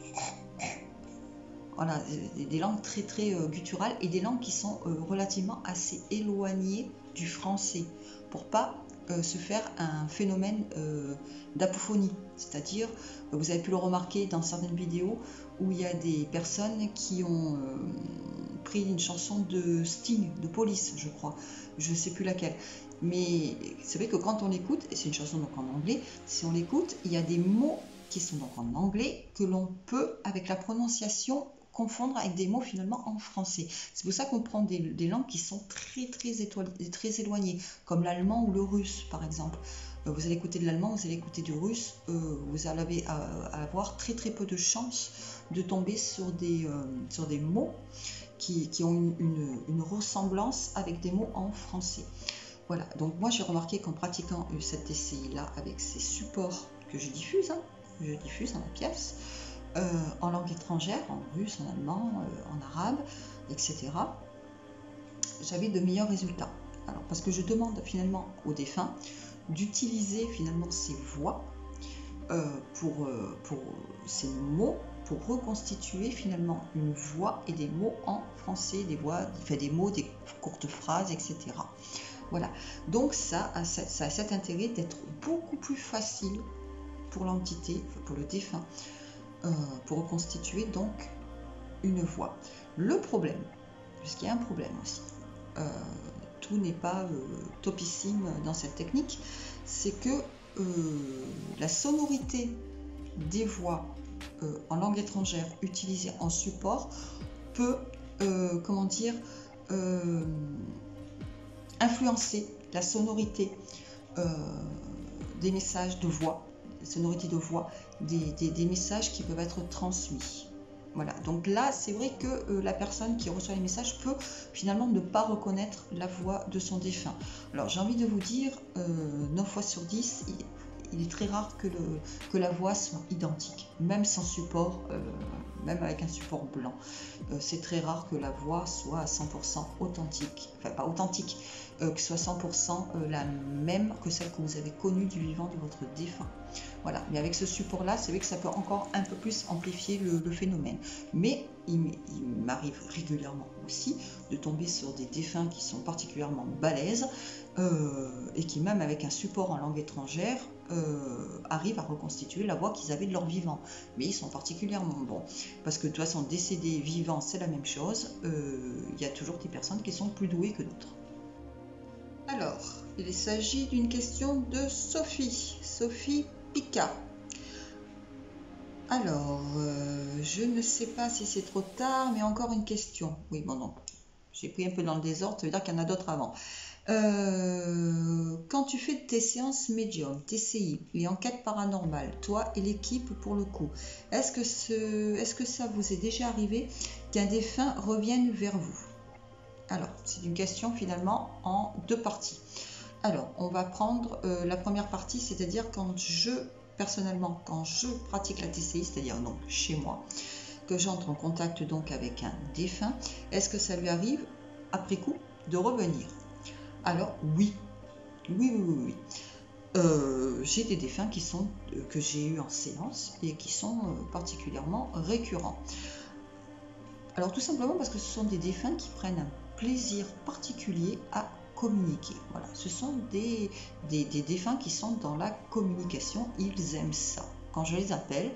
voilà, des langues très très gutturales et des langues qui sont relativement assez éloignées du français pour pas se faire un phénomène d'apophonie, c'est-à-dire vous avez pu le remarquer dans certaines vidéos où il y a des personnes qui ont pris une chanson de Sting, de Police je crois, je ne sais plus laquelle, mais c'est vrai que quand on l'écoute, et c'est une chanson donc en anglais, si on l'écoute, il y a des mots qui sont donc en anglais que l'on peut avec la prononciation confondre avec des mots finalement en français. C'est pour ça qu'on prend des langues qui sont très éloignées, comme l'allemand ou le russe par exemple. Vous allez écouter de l'allemand, vous allez écouter du russe, vous allez avoir très peu de chances de tomber sur des mots qui ont une ressemblance avec des mots en français. Voilà, donc moi j'ai remarqué qu'en pratiquant cette TCI là avec ces supports que je diffuse dans la pièce, en langue étrangère, en russe, en allemand, en arabe, etc., j'avais de meilleurs résultats. Alors, parce que je demande finalement aux défunts d'utiliser finalement ces voix pour ces mots, pour reconstituer finalement une voix et des mots en français, des mots, des courtes phrases, etc. Voilà, donc ça a cet intérêt d'être beaucoup plus facile pour l'entité, pour le défunt, pour reconstituer donc une voix. Le problème, puisqu'il y a un problème aussi, tout n'est pas topissime dans cette technique, c'est que la sonorité des voix en langue étrangère utilisées en support peut, influencer la sonorité des messages de voix, des messages qui peuvent être transmis. Voilà, donc là c'est vrai que la personne qui reçoit les messages peut finalement ne pas reconnaître la voix de son défunt. Alors j'ai envie de vous dire, 9 fois sur 10, il est très rare que la voix soit identique, même sans support, même avec un support blanc. C'est très rare que la voix soit à 100% authentique, enfin pas authentique, que soit 100% la même que celle que vous avez connue du vivant de votre défunt. Voilà, mais avec ce support-là, c'est vrai que ça peut encore un peu plus amplifier le phénomène. Mais il m'arrive régulièrement aussi de tomber sur des défunts qui sont particulièrement balèzes et qui, même avec un support en langue étrangère, arrivent à reconstituer la voix qu'ils avaient de leur vivant. Mais ils sont particulièrement bons. Parce que de toute façon, décédé, vivant, c'est la même chose. Il y a toujours des personnes qui sont plus douées que d'autres. Alors, il s'agit d'une question de Sophie. Sophie Pika. Alors, je ne sais pas si c'est trop tard, mais encore une question. Oui, bon, non. J'ai pris un peu dans le désordre, ça veut dire qu'il y en a d'autres avant. Quand tu fais tes séances médium, TCI, les enquêtes paranormales, toi et l'équipe pour le coup, est-ce que ça vous est déjà arrivé qu'un défunt revienne vers vous? Alors, c'est une question finalement en deux parties. Alors, on va prendre la première partie, c'est-à-dire personnellement, quand je pratique la TCI, c'est-à-dire donc chez moi, que j'entre en contact donc avec un défunt, est-ce que ça lui arrive, après coup, de revenir? Alors, oui. Oui. J'ai des défunts que j'ai eus en séance et qui sont particulièrement récurrents. Alors, tout simplement parce que ce sont des défunts qui prennent un plaisir particulier à communiquer. Voilà, ce sont des défunts qui sont dans la communication, ils aiment ça. Quand je les appelle,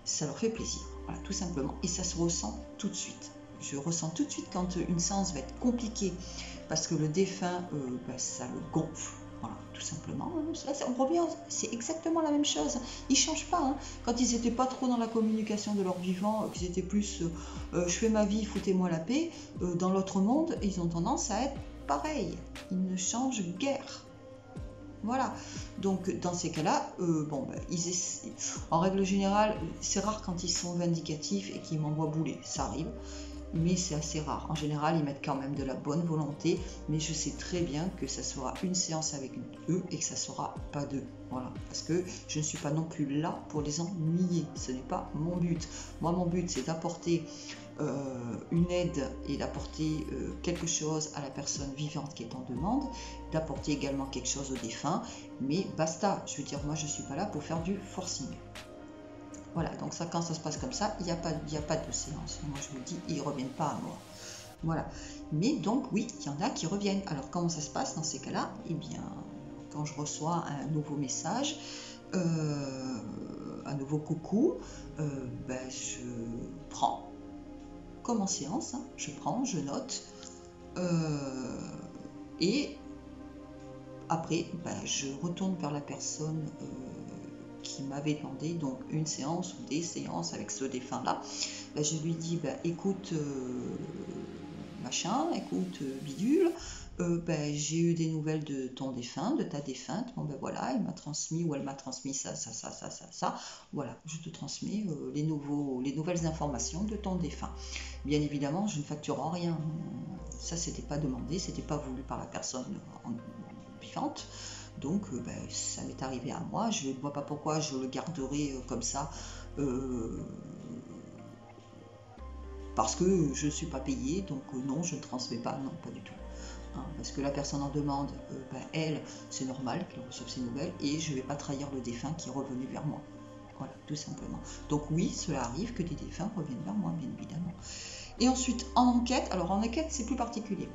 ça leur fait plaisir, voilà, tout simplement, et ça se ressent tout de suite. Je ressens tout de suite quand une séance va être compliquée, parce que le défunt, ça le gonfle, voilà, tout simplement. Là, on revient, c'est exactement la même chose, ils ne changent pas, hein. Quand ils n'étaient pas trop dans la communication de leur vivant, qu'ils étaient plus je fais ma vie, foutez-moi la paix, dans l'autre monde, ils ont tendance à être pareil, ils ne changent guère. Voilà, donc dans ces cas-là, en règle générale, c'est rare quand ils sont vindicatifs et qu'ils m'envoient bouler, ça arrive, mais c'est assez rare. En général, ils mettent quand même de la bonne volonté, mais je sais très bien que ça sera une séance avec eux et que ça sera pas deux. Voilà, parce que je ne suis pas non plus là pour les ennuyer, ce n'est pas mon but. Moi, mon but, c'est d'apporter une aide et d'apporter quelque chose à la personne vivante qui est en demande, d'apporter également quelque chose au défunt, mais basta, je veux dire, moi je suis pas là pour faire du forcing. Voilà, donc ça, quand ça se passe comme ça, il n'y a pas de séance. Moi je vous dis, ils ne reviennent pas à moi. Voilà, mais donc oui, il y en a qui reviennent. Alors comment ça se passe dans ces cas-là? Eh bien, quand je reçois un nouveau message, un nouveau coucou, je prends comme en séance, hein, je prends, je note, et après, je retourne vers la personne qui m'avait demandé donc une séance ou des séances avec ce défunt-là. Je lui dis, écoute, machin, écoute, bidule, j'ai eu des nouvelles de ton défunt, de ta défunte, voilà, il m'a transmis ou elle m'a transmis ça, voilà, je te transmets les nouvelles informations de ton défunt. Bien évidemment, je ne facture en rien, ça c'était pas demandé, c'était pas voulu par la personne vivante, donc ça m'est arrivé à moi, je ne vois pas pourquoi je le garderai comme ça, parce que je ne suis pas payée, donc non, je ne transmets pas, non, pas du tout. Parce que la personne en demande, elle, c'est normal qu'elle reçoive ses nouvelles et je ne vais pas trahir le défunt qui est revenu vers moi. Voilà, tout simplement. Donc oui, cela arrive que des défunts reviennent vers moi, bien évidemment. Et ensuite, en enquête, alors en enquête, c'est plus particulier.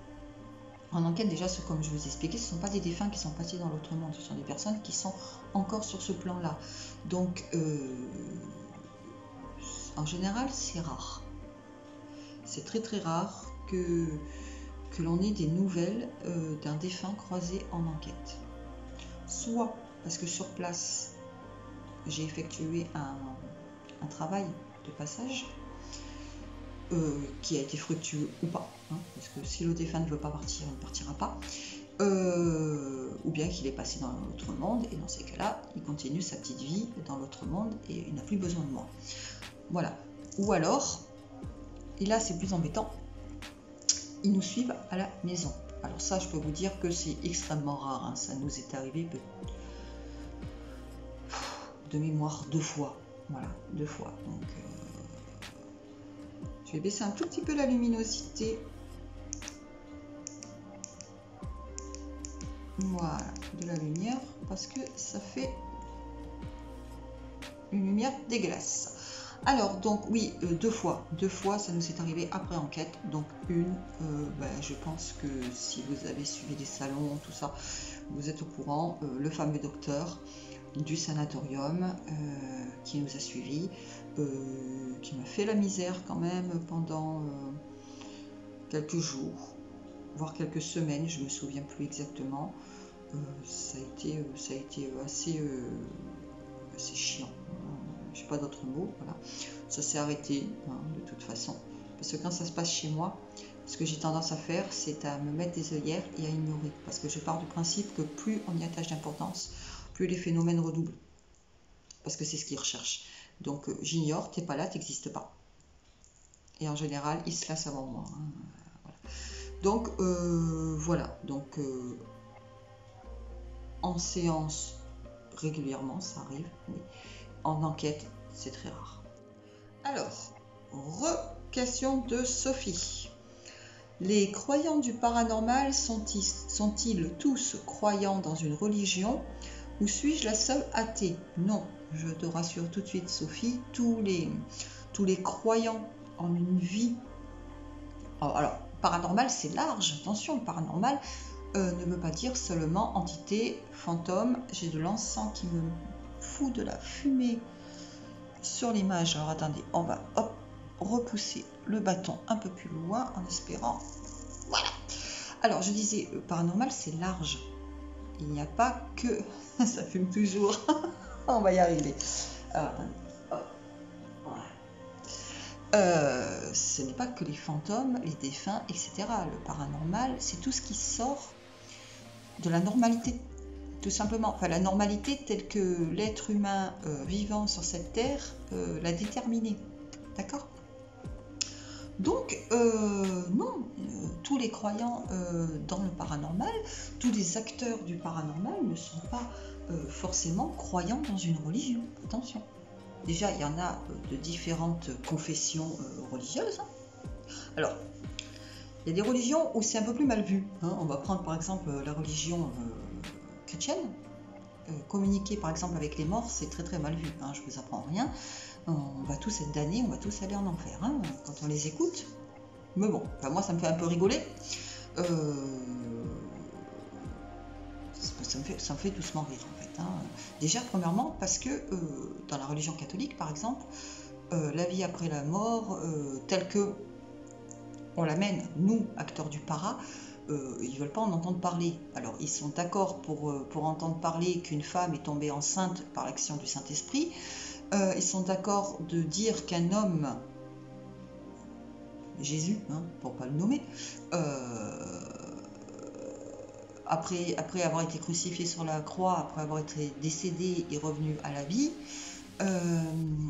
En enquête, déjà, comme je vous ai expliqué, ce ne sont pas des défunts qui sont passés dans l'autre monde, ce sont des personnes qui sont encore sur ce plan-là. Donc, en général, c'est rare. C'est très très rare que l'on ait des nouvelles d'un défunt croisé en enquête. Soit parce que sur place, j'ai effectué un travail de passage qui a été fructueux ou pas, hein, parce que si le défunt ne veut pas partir, il ne partira pas, ou bien qu'il est passé dans l'autre monde, et dans ces cas-là, il continue sa petite vie dans l'autre monde et il n'a plus besoin de moi. Voilà. Ou alors, et là c'est plus embêtant, ils nous suivent à la maison. Alors ça, je peux vous dire que c'est extrêmement rare, hein. Ça nous est arrivé de mémoire 2 fois. Voilà, 2 fois. Donc, je vais baisser un tout petit peu la luminosité. Voilà, de la lumière, parce que ça fait une lumière dégueulasse. Alors, donc, oui, 2 fois. 2 fois, ça nous est arrivé après enquête. Donc, une, je pense que si vous avez suivi des salons, tout ça, vous êtes au courant, le fameux docteur du sanatorium qui nous a suivis, qui m'a fait la misère quand même pendant quelques jours, voire quelques semaines, je me souviens plus exactement. Ça a été assez chiant. J'ai pas d'autres mots, voilà. Ça s'est arrêté, hein, de toute façon. Parce que quand ça se passe chez moi, ce que j'ai tendance à faire, c'est à me mettre des œillères et à ignorer. Parce que je pars du principe que plus on y attache d'importance, plus les phénomènes redoublent. Parce que c'est ce qu'ils recherchent. Donc j'ignore, t'es pas là, t'existes pas. Et en général, ils se lassent avant moi. Hein, voilà. Donc voilà. Donc en séance, régulièrement, ça arrive. Oui. En enquête, c'est très rare. Alors, question de Sophie. Les croyants du paranormal sont-ils tous croyants dans une religion ou suis-je la seule athée? Non, je te rassure tout de suite Sophie, tous les croyants en une vie. Alors, paranormal c'est large, attention, paranormal ne veut pas dire seulement entité, fantôme. J'ai de l'encens qui me fout de la fumée sur l'image. Alors attendez, on va repousser le bâton un peu plus loin en espérant. Voilà. Alors je disais, paranormal c'est large. Il n'y a pas que... ça fume toujours. On va y arriver. Alors, ce n'est pas que les fantômes, les défunts, etc. Le paranormal, c'est tout ce qui sort de la normalité. Tout simplement, enfin la normalité telle que l'être humain vivant sur cette terre l'a déterminée. D'accord? Donc, non, tous les croyants dans le paranormal, tous les acteurs du paranormal ne sont pas forcément croyants dans une religion. Attention. Déjà, il y en a de différentes confessions religieuses. Hein. Alors, il y a des religions où c'est un peu plus mal vu. Hein. On va prendre par exemple la religion chrétienne. Communiquer par exemple avec les morts, c'est très très mal vu. Hein. Je ne vous apprends rien. On va tous être damnés, on va tous aller en enfer. Hein, quand on les écoute. Mais bon, enfin, moi ça me fait un peu rigoler. Ça me fait doucement rire en fait. Hein. Déjà, premièrement, parce que dans la religion catholique, par exemple, la vie après la mort, telle que on l'amène, nous, acteurs du para, ils ne veulent pas en entendre parler. Alors, ils sont d'accord pour entendre parler qu'une femme est tombée enceinte par l'action du Saint-Esprit. Ils sont d'accord de dire qu'un homme, Jésus, hein, pour ne pas le nommer, après avoir été crucifié sur la croix, après avoir été décédé et revenu à la vie,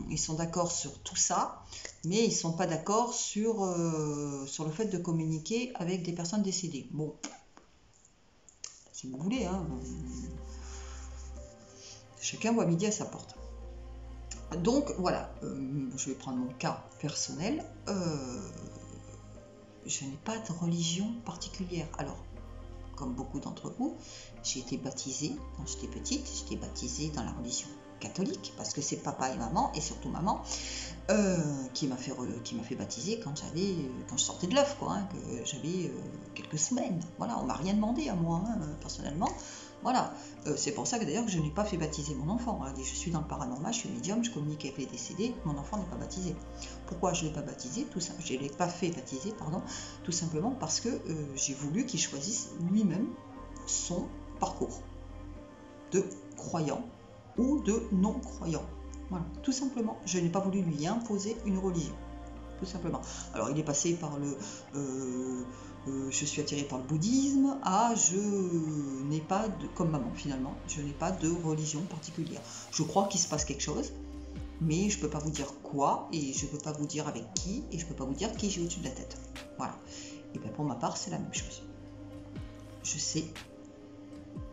ils sont d'accord sur tout ça, mais ils ne sont pas d'accord sur le fait de communiquer avec des personnes décédées. Bon, si vous voulez, hein, chacun voit midi à sa porte. Donc voilà, je vais prendre mon cas personnel. Je n'ai pas de religion particulière. Alors, comme beaucoup d'entre vous, j'ai été baptisée quand j'étais petite. J'étais baptisée dans la religion catholique parce que c'est papa et maman, et surtout maman, qui m'a fait baptiser quand je sortais de l'œuf, quoi, hein, que j'avais quelques semaines. Voilà, on m'a rien demandé à moi, hein, personnellement. Voilà, c'est pour ça que d'ailleurs je n'ai pas fait baptiser mon enfant. Regardez, je suis dans le paranormal, je suis médium, je communique avec les décédés, mon enfant n'est pas baptisé. Pourquoi je ne l'ai pas baptisé? Je ne l'ai pas fait baptiser, pardon, tout simplement parce que j'ai voulu qu'il choisisse lui-même son parcours de croyant ou de non-croyant. Voilà, tout simplement. Je n'ai pas voulu lui imposer une religion. Tout simplement. Alors il est passé par je suis attiré par le bouddhisme, je n'ai pas comme maman finalement, je n'ai pas de religion particulière. Je crois qu'il se passe quelque chose, mais je ne peux pas vous dire quoi, et je ne peux pas vous dire avec qui, et je ne peux pas vous dire qui j'ai au-dessus de la tête. Voilà. Et bien pour ma part, c'est la même chose. Je sais,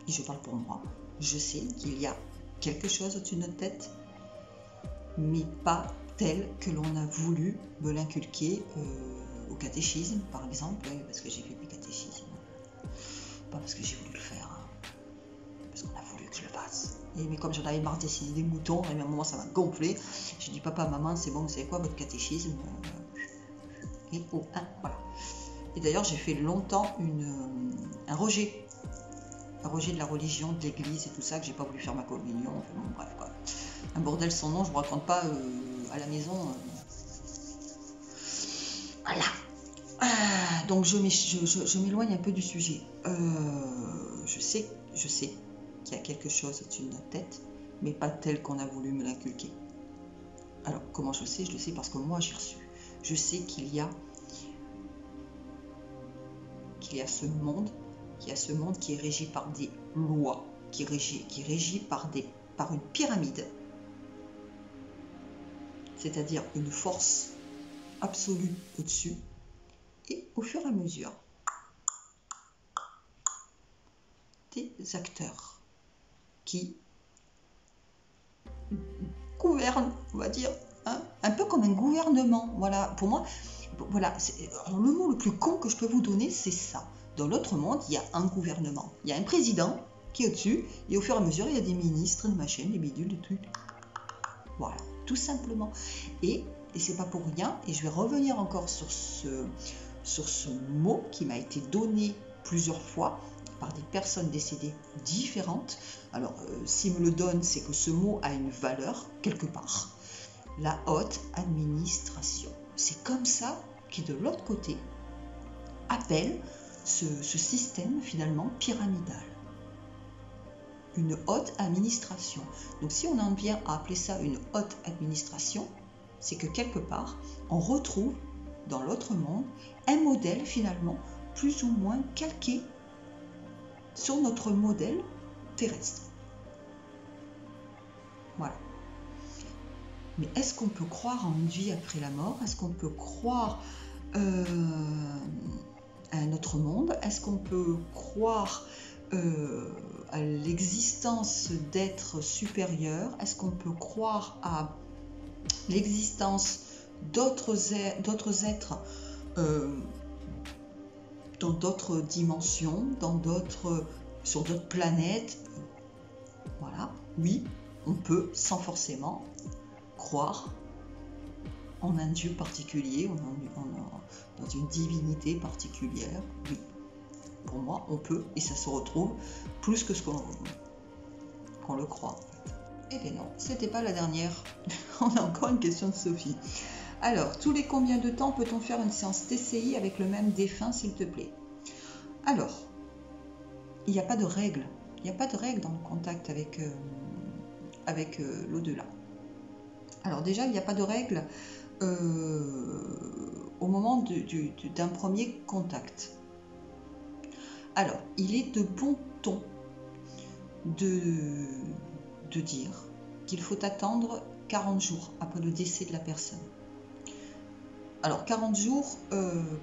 et je parle pour moi, je sais qu'il y a quelque chose au-dessus de notre tête mais pas tel que l'on a voulu me l'inculquer au catéchisme, par exemple, parce que j'ai fait mes catéchismes, pas parce que j'ai voulu le faire, hein, parce qu'on a voulu que je le fasse. Mais comme j'en avais marre d'essayer des moutons, à un moment ça m'a gonflé. J'ai dit papa, maman, c'est bon, vous savez quoi, votre catéchisme, et oh, hein, voilà. Et d'ailleurs, j'ai fait longtemps un rejet de la religion, de l'église et tout ça, que j'ai pas voulu faire ma communion, enfin, bon, bref quoi. Un bordel sans nom, je vous raconte pas à la maison. Voilà. Donc je m'éloigne un peu du sujet. Je sais qu'il y a quelque chose au-dessus de notre tête, mais pas tel qu'on a voulu me l'inculquer. Alors comment je le sais? Je le sais parce que moi j'ai reçu. Je sais qu'il y a ce monde qui est régi par des lois, qui est régi par une pyramide, c'est-à-dire une force absolue au-dessus, et au fur et à mesure, des acteurs qui gouvernent, on va dire, hein, un peu comme un gouvernement. Voilà, pour moi, voilà, le mot le plus con que je peux vous donner, c'est ça. Dans l'autre monde, il y a un gouvernement. Il y a un président qui est au-dessus, et au fur et à mesure, il y a des ministres, des machines, des bidules, des trucs. Voilà, tout simplement. Et c'est pas pour rien, et je vais revenir encore sur ce mot qui m'a été donné plusieurs fois par des personnes décédées différentes. Alors, s'ils me le donnent, c'est que ce mot a une valeur quelque part. La haute administration. C'est comme ça qui, de l'autre côté, appelle ce système finalement pyramidal. Une haute administration. Donc si on en vient à appeler ça une haute administration, c'est que quelque part, on retrouve dans l'autre monde un modèle finalement plus ou moins calqué sur notre modèle terrestre. Voilà. Mais est-ce qu'on peut croire en une vie après la mort? Est-ce qu'on peut croire à un autre monde? Est-ce qu'on peut croire à l'existence d'êtres supérieurs? Est-ce qu'on peut croire à l'existence d'autres êtres dans d'autres dimensions, sur d'autres planètes? Voilà, oui, on peut sans forcément croire en un Dieu particulier, dans une divinité particulière. Oui, pour moi, on peut, et ça se retrouve plus que ce qu'on le croit. Eh bien non, c'était pas la dernière. On a encore une question de Sophie. Alors, tous les combien de temps peut-on faire une séance TCI avec le même défunt, s'il te plaît? Alors, il n'y a pas de règle. Il n'y a pas de règle dans le contact avec l'au-delà. Alors déjà, il n'y a pas de règle au moment d'un premier contact. Alors, il est de bon ton de dire qu'il faut attendre 40 jours après le décès de la personne. Alors 40 jours,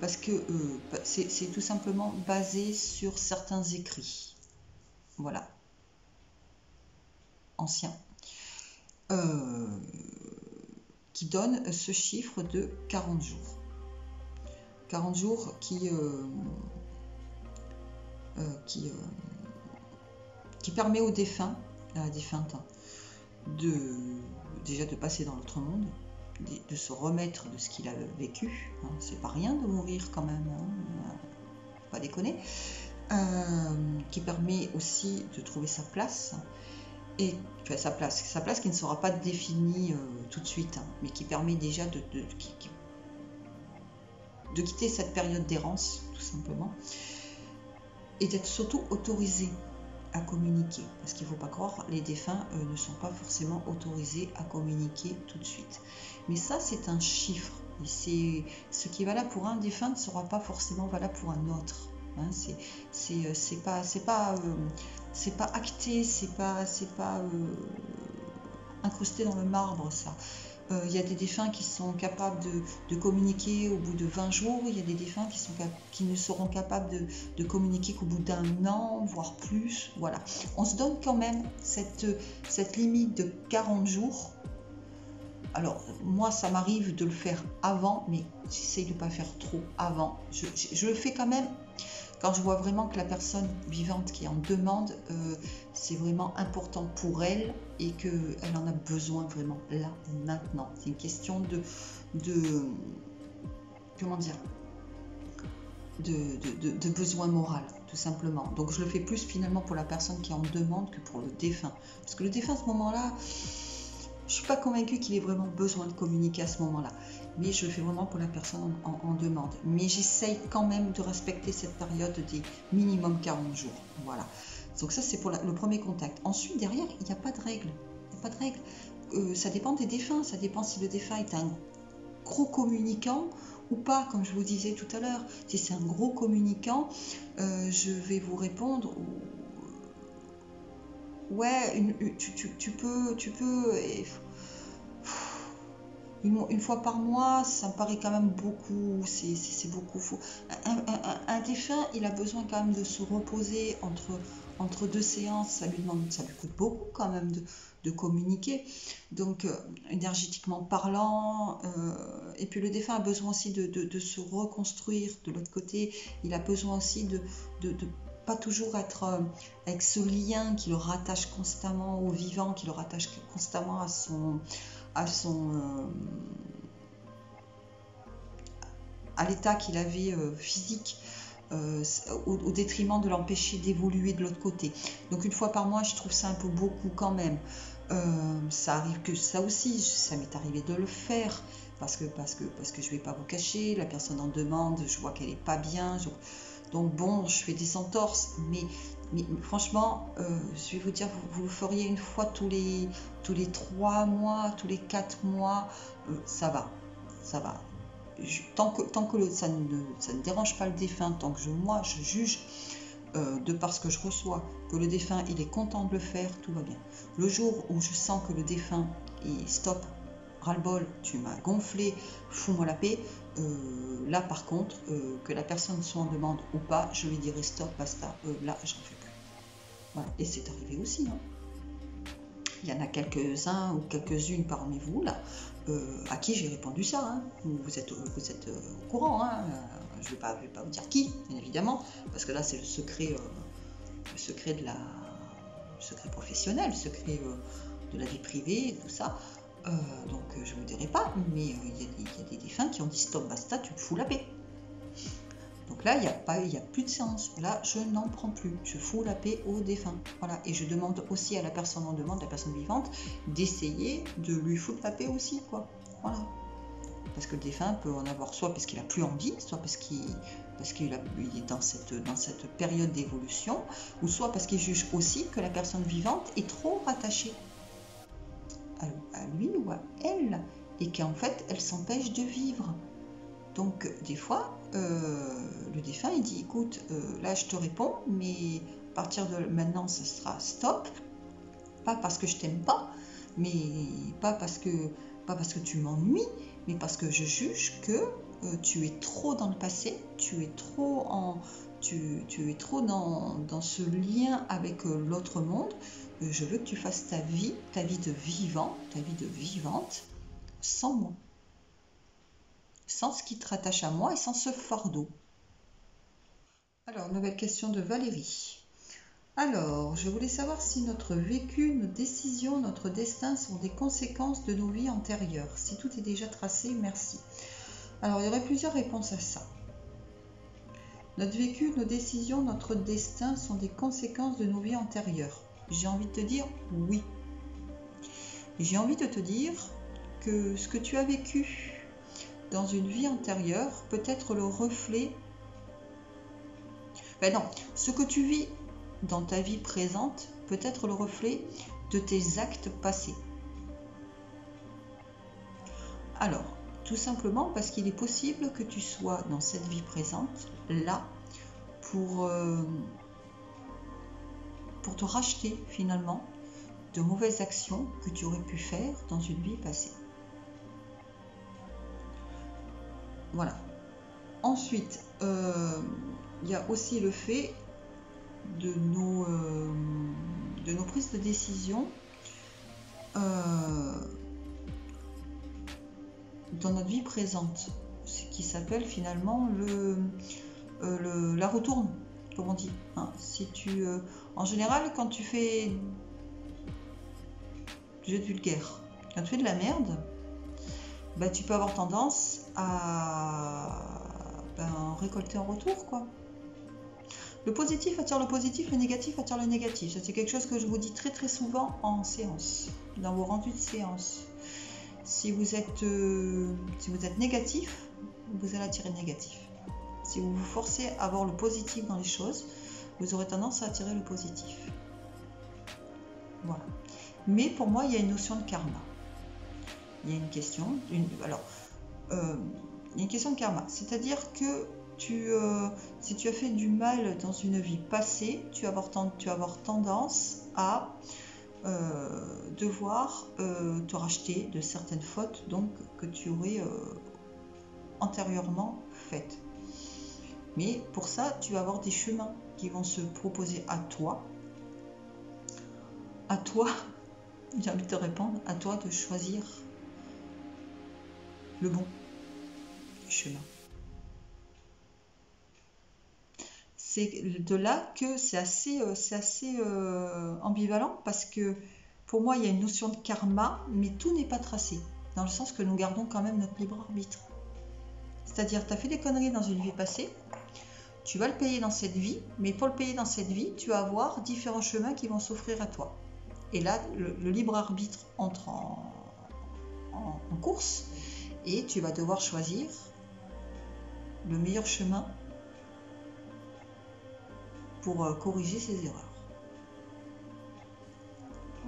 parce que c'est tout simplement basé sur certains écrits, voilà, anciens, qui donnent ce chiffre de 40 jours. 40 jours qui permet au défunt, à la défunte, déjà de passer dans l'autre monde, de se remettre de ce qu'il a vécu, hein, c'est pas rien de mourir quand même, hein, faut pas déconner, qui permet aussi de trouver sa place, et enfin, sa place qui ne sera pas définie tout de suite, hein, mais qui permet déjà de quitter cette période d'errance, tout simplement, et d'être surtout autorisé à communiquer, parce qu'il ne faut pas croire, les défunts ne sont pas forcément autorisés à communiquer tout de suite. Mais ça, c'est un chiffre. Et c'est ce qui est valable pour un défunt ne sera pas forcément valable pour un autre. Hein, c'est pas acté, c'est pas incrusté dans le marbre, ça. Il y a des défunts qui sont capables de communiquer au bout de 20 jours, il y a des défunts qui ne seront capables de communiquer qu'au bout d'un an, voire plus. Voilà. On se donne quand même cette limite de 40 jours Alors, moi, ça m'arrive de le faire avant, mais j'essaye de ne pas faire trop avant. Je le fais quand même quand je vois vraiment que la personne vivante qui en demande, c'est vraiment important pour elle et qu'elle en a besoin vraiment là, maintenant. C'est une question de comment dire, de besoin moral, tout simplement. Donc je le fais plus finalement pour la personne qui en demande que pour le défunt. Parce que le défunt à ce moment-là, je suis pas convaincue qu'il ait vraiment besoin de communiquer à ce moment-là. Mais je le fais vraiment pour la personne en demande. Mais j'essaye quand même de respecter cette période des minimum 40 jours. Voilà. Donc ça, c'est pour le premier contact. Ensuite, derrière, il n'y a pas de règle. Il n'y a pas de règle. Ça dépend des défunts. Ça dépend si le défunt est un gros communicant ou pas, comme je vous disais tout à l'heure. Si c'est un gros communicant, je vais vous répondre... Ouais, tu peux une fois par mois, ça me paraît quand même beaucoup, c'est beaucoup faux. Un défunt, il a besoin quand même de se reposer entre deux séances, ça lui coûte beaucoup quand même de communiquer. Donc, énergétiquement parlant, et puis le défunt a besoin aussi de se reconstruire de l'autre côté, il a besoin aussi de pas toujours être avec ce lien qui le rattache constamment au vivant, qui le rattache constamment à l'état qu'il avait physique, au détriment de l'empêcher d'évoluer de l'autre côté. Donc une fois par mois, je trouve ça un peu beaucoup quand même. Ça arrive que ça aussi, ça m'est arrivé de le faire, parce que je vais pas vous cacher, la personne en demande, je vois qu'elle est pas bien, donc bon, je fais des entorses, mais franchement, je vais vous dire, vous le feriez une fois tous les 3 mois, tous les 4 mois, ça va. Tant que ça ne dérange pas le défunt, tant que moi je juge, de par ce que je reçois, que le défunt il est content de le faire, tout va bien. Le jour où je sens que le défunt il stop, ras-le-bol, tu m'as gonflé, fous-moi la paix, là par contre, que la personne soit en demande ou pas, je lui dirai stop, basta, là j'en fais plus. Voilà. Et c'est arrivé aussi, hein. Il y en a quelques-uns ou quelques-unes parmi vous là, à qui j'ai répondu ça, hein. Vous êtes au courant, hein. Je ne vais pas vous dire qui, bien évidemment, parce que là c'est le secret professionnel, le secret de la vie privée, tout ça. Donc je ne vous dirai pas, mais il y a des défunts qui ont dit stop, basta, tu me fous la paix. Donc là, il n'y a plus de séance. Là, je n'en prends plus. Je fous la paix aux défunts. Voilà. Et je demande aussi à la personne en demande, la personne vivante, d'essayer de lui foutre la paix aussi, quoi. Voilà. Parce que le défunt peut en avoir soit parce qu'il n'a plus envie, soit parce qu'il est dans cette période d'évolution, ou soit parce qu'il juge aussi que la personne vivante est trop rattachée à lui ou à elle, et qu'en fait, elle s'empêche de vivre. Donc, des fois, le défunt, il dit, écoute, là, je te réponds, mais à partir de maintenant, ça sera stop. Pas parce que je t'aime pas, mais pas parce que tu m'ennuies, mais parce que je juge que tu es trop dans le passé, tu es trop dans ce lien avec l'autre monde. Je veux que tu fasses ta vie de vivant, ta vie de vivante, sans moi. Sans ce qui te rattache à moi et sans ce fardeau. Alors, nouvelle question de Valérie. Alors, je voulais savoir si notre vécu, nos décisions, notre destin sont des conséquences de nos vies antérieures. Si tout est déjà tracé, merci. Alors, il y aurait plusieurs réponses à ça. Notre vécu, nos décisions, notre destin sont des conséquences de nos vies antérieures. J'ai envie de te dire oui. J'ai envie de te dire que ce que tu as vécu dans une vie antérieure peut être le reflet... ce que tu vis dans ta vie présente peut être le reflet de tes actes passés. Alors, tout simplement parce qu'il est possible que tu sois dans cette vie présente, là, pour te racheter finalement de mauvaises actions que tu aurais pu faire dans une vie passée. Voilà. Ensuite, il y a aussi le fait de nos prises de décision dans notre vie présente, ce qui s'appelle finalement la retourne, comme on dit. Hein. Si tu, en général, quand tu fais, je vais être vulgaire, quand tu fais de la merde, bah, tu peux avoir tendance à récolter en retour, quoi. Le positif attire le positif, le négatif attire le négatif. Ça, c'est quelque chose que je vous dis très très souvent en séance, dans vos rendus de séance. Si vous êtes négatif, vous allez attirer le négatif. Si vous vous forcez à avoir le positif dans les choses, vous aurez tendance à attirer le positif. Voilà. Mais pour moi, il y a une notion de karma. Il y a une question, il y a une question de karma. C'est-à-dire que si tu as fait du mal dans une vie passée, tu vas avoir tendance à devoir te racheter de certaines fautes donc, que tu aurais antérieurement faites. Mais pour ça, tu vas avoir des chemins qui vont se proposer à toi. À toi, j'ai envie de te répondre, à toi de choisir le bon chemin. C'est de là que c'est assez ambivalent parce que pour moi, il y a une notion de karma, mais tout n'est pas tracé, dans le sens que nous gardons quand même notre libre arbitre. C'est-à-dire, tu as fait des conneries dans une vie passée, tu vas le payer dans cette vie, mais pour le payer dans cette vie, tu vas avoir différents chemins qui vont s'offrir à toi. Et là, le libre arbitre entre en course, et tu vas devoir choisir le meilleur chemin pour corriger ces erreurs.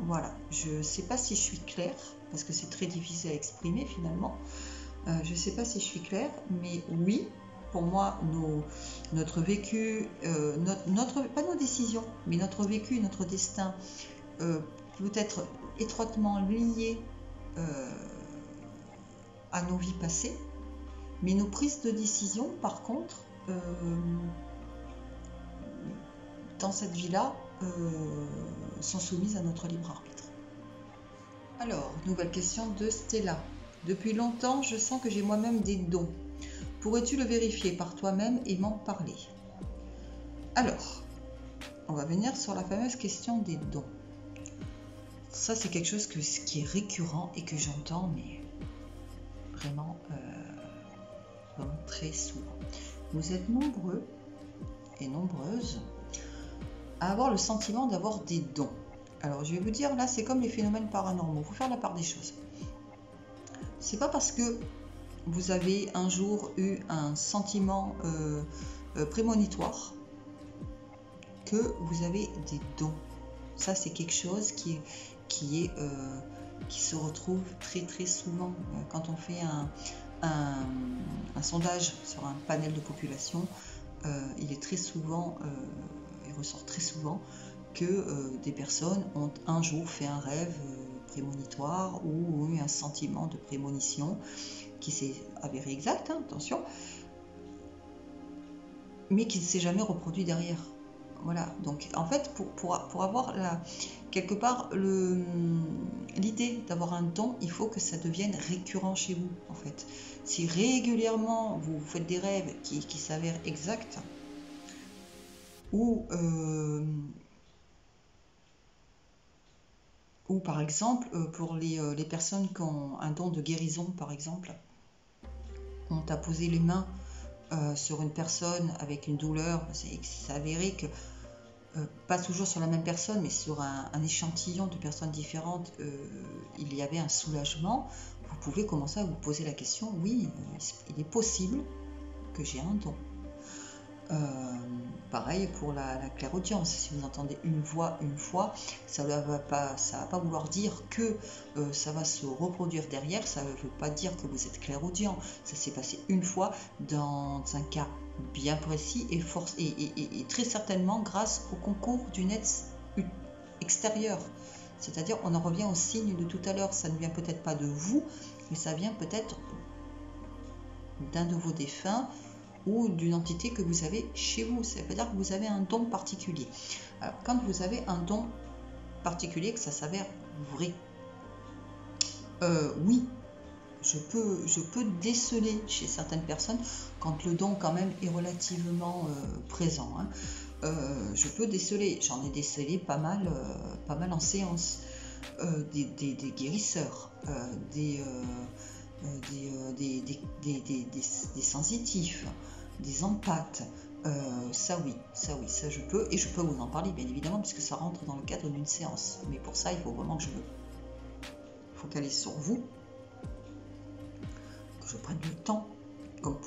Voilà, je ne sais pas si je suis claire, parce que c'est très difficile à exprimer finalement. Je ne sais pas si je suis claire, mais oui, pour moi, notre vécu, pas nos décisions, mais notre vécu, notre destin peut être étroitement lié à nos vies passées, mais nos prises de décision, par contre, dans cette vie-là, sont soumises à notre libre arbitre. Alors, nouvelle question de Stella. Depuis longtemps, je sens que j'ai moi-même des dons. Pourrais-tu le vérifier par toi-même et m'en parler? Alors, on va venir sur la fameuse question des dons. Ça, c'est quelque chose qui est récurrent et que j'entends, mais vraiment très souvent. Vous êtes nombreux et nombreuses à avoir le sentiment d'avoir des dons. Alors, je vais vous dire, là, c'est comme les phénomènes paranormaux. Il faut faire la part des choses. C'est pas parce que vous avez un jour eu un sentiment prémonitoire que vous avez des dons. Ça, c'est quelque chose qui se retrouve très très souvent quand on fait un sondage sur un panel de population. Il est très souvent, il ressort très souvent que des personnes ont un jour fait un rêve prémonitoire ou ont eu un sentiment de prémonition qui s'est avéré exact, hein, attention, mais qui ne s'est jamais reproduit derrière. Voilà, donc en fait, pour avoir quelque part l'idée d'avoir un don, il faut que ça devienne récurrent chez vous, en fait. Si régulièrement vous faites des rêves qui s'avèrent exacts, ou par exemple, pour les personnes qui ont un don de guérison, par exemple, on t'a posé les mains sur une personne avec une douleur, c'est avéré que, pas toujours sur la même personne, mais sur un échantillon de personnes différentes, il y avait un soulagement. Vous pouvez commencer à vous poser la question, oui, il est possible que j'ai un don. Pareil pour la clairaudience, si vous entendez une voix une fois, ça ne va pas vouloir dire que ça va se reproduire derrière, ça ne veut pas dire que vous êtes clairaudient, ça s'est passé une fois dans un cas bien précis et très certainement grâce au concours d'une aide extérieure. C'est-à-dire, on en revient au signe de tout à l'heure, ça ne vient peut-être pas de vous, mais ça vient peut-être d'un de vos défunts ou d'une entité que vous avez chez vous. Ça veut dire que vous avez un don particulier. Alors, quand vous avez un don particulier, que ça s'avère vrai, oui, je peux déceler chez certaines personnes quand le don quand même est relativement présent. Hein. Je peux déceler, j'en ai décelé pas mal en séance, des guérisseurs, des sensitifs, des empathes. Ça oui, ça je peux, et je peux vous en parler bien évidemment puisque ça rentre dans le cadre d'une séance. Mais pour ça, il faut vraiment que je me focalise sur vous, que je prenne le temps, comme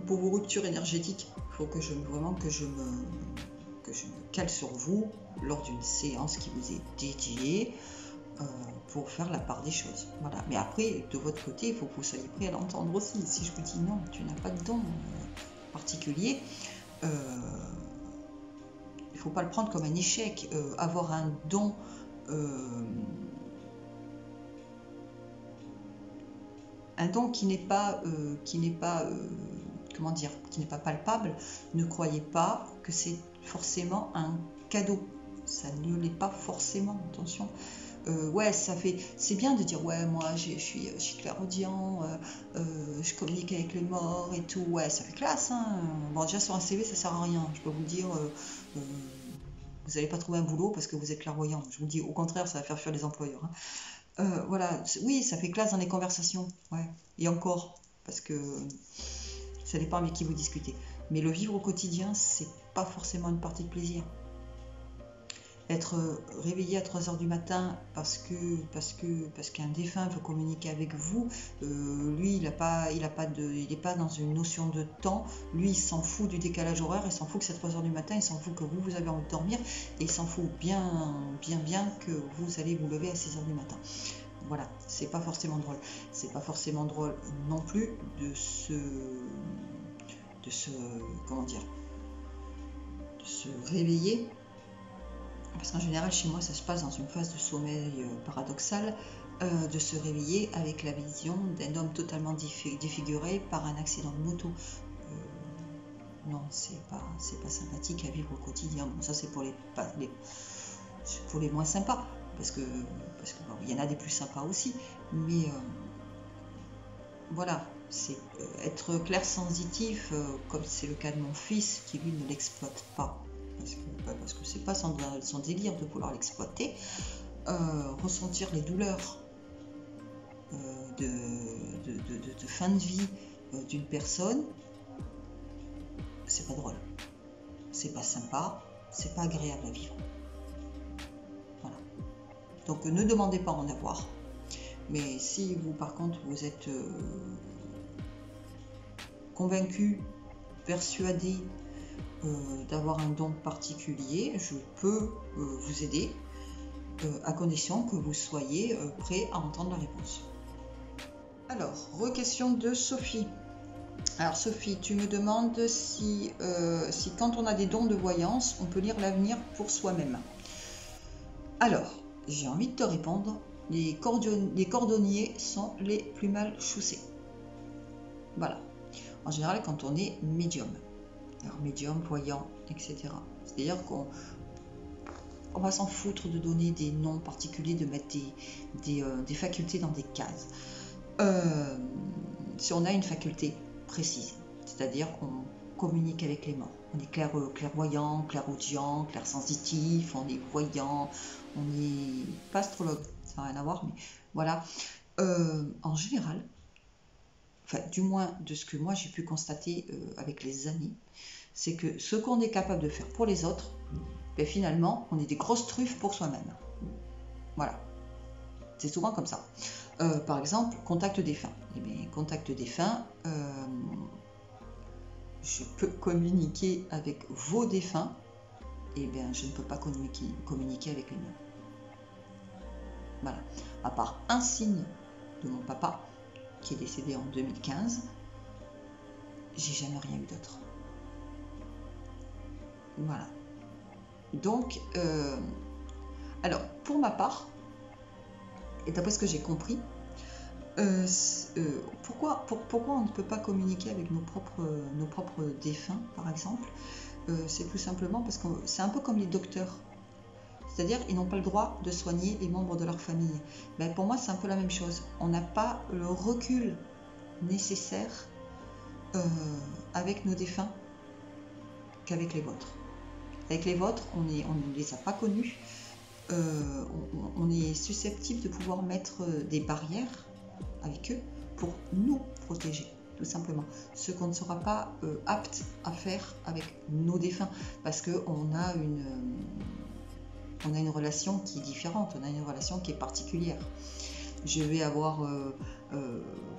pour vos ruptures énergétiques. Il faut que je me cale sur vous lors d'une séance qui vous est dédiée pour faire la part des choses. Voilà. Mais après, de votre côté, il faut que vous soyez prêt à l'entendre aussi. Si je vous dis non, tu n'as pas de don particulier, il ne faut pas le prendre comme un échec. Avoir un don qui n'est pas comment dire, qui n'est pas palpable, ne croyez pas que c'est forcément un cadeau. Ça ne l'est pas forcément, attention. Ouais, c'est bien de dire ouais, moi je suis clairaudient, je communique avec les morts et tout. Ouais, ça fait classe. Hein. Bon, déjà sur un CV, ça sert à rien. Je peux vous dire, vous n'allez pas trouver un boulot parce que vous êtes clairvoyant. Je vous dis au contraire, ça va faire fuir les employeurs. Hein. Voilà, oui, ça fait classe dans les conversations. Ouais, et encore, parce que ça dépend avec qui vous discutez. Mais le vivre au quotidien, c'est pas forcément une partie de plaisir. Être réveillé à 3h du matin parce qu'un défunt veut communiquer avec vous, lui il n'est pas dans une notion de temps, lui il s'en fout du décalage horaire, il s'en fout que c'est 3h du matin, il s'en fout que vous avez envie de dormir, et il s'en fout bien que vous allez vous lever à 6h du matin. Voilà, c'est pas forcément drôle. C'est pas forcément drôle non plus de se réveiller. Parce qu'en général, chez moi, ça se passe dans une phase de sommeil paradoxal, de se réveiller avec la vision d'un homme totalement défiguré par un accident de moto. Non, c'est pas sympathique à vivre au quotidien. Bon, ça, c'est pour les moins sympas, parce que bon, il y en a des plus sympas aussi. Mais voilà, c'est être clair-sensitif, comme c'est le cas de mon fils, qui lui ne l'exploite pas. Parce que c'est pas son délire de vouloir l'exploiter, ressentir les douleurs de fin de vie d'une personne, c'est pas drôle, c'est pas sympa, c'est pas agréable à vivre. Voilà. Donc ne demandez pas à en avoir. Mais si vous, par contre, vous êtes convaincu, persuadé d'avoir un don particulier, je peux vous aider à condition que vous soyez prêt à entendre la réponse. Alors, re-question de Sophie. Alors Sophie, tu me demandes si quand on a des dons de voyance, on peut lire l'avenir pour soi-même. Alors, j'ai envie de te répondre, les cordonniers sont les plus mal chaussés. Voilà. En général, quand on est médium. Alors, médium, voyant, etc. C'est-à-dire qu'on va s'en foutre de donner des noms particuliers, de mettre des facultés dans des cases. Si on a une faculté précise, c'est-à-dire qu'on communique avec les morts. On est clairvoyant, clairaudient, clairsensitif, on est voyant, on n'est pas astrologue, ça n'a rien à voir, mais voilà. En général, enfin, du moins de ce que moi j'ai pu constater avec les années, c'est que ce qu'on est capable de faire pour les autres, ben finalement, on est des grosses truffes pour soi-même. Voilà. C'est souvent comme ça. Par exemple, contact défunt. Eh bien, contact défunt, je peux communiquer avec vos défunts, et bien, je ne peux pas communiquer avec les miens. Voilà. À part un signe de mon papa, qui est décédé en 2015, j'ai jamais rien eu d'autre. Voilà. Donc, alors, pour ma part, et d'après ce que j'ai compris, pourquoi on ne peut pas communiquer avec nos propres défunts, par exemple, c'est tout simplement parce que c'est un peu comme les docteurs. c'est-à-dire ils n'ont pas le droit de soigner les membres de leur famille. Ben, pour moi, c'est un peu la même chose. On n'a pas le recul nécessaire avec nos défunts qu'avec les vôtres. Avec les vôtres, on ne les a pas connus. On est susceptible de pouvoir mettre des barrières avec eux pour nous protéger, tout simplement. Ce qu'on ne sera pas apte à faire avec nos défunts, parce qu'on a une relation qui est différente, on a une relation qui est particulière. Je vais avoir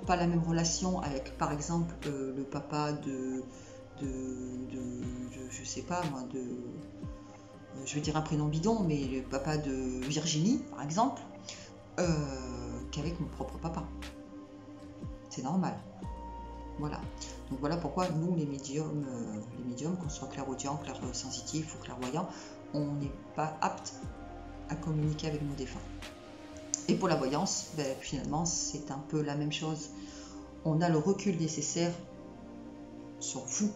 pas la même relation avec, par exemple, le papa je sais pas moi, je vais dire un prénom bidon, mais le papa de Virginie, par exemple, qu'avec mon propre papa. C'est normal. Voilà. Donc voilà pourquoi nous, les médiums, qu'on soit clairaudients, clairsensitifs ou clairvoyants, on n'est pas apte à communiquer avec nos défunts. Et pour la voyance, ben, finalement, c'est un peu la même chose. On a le recul nécessaire sur vous.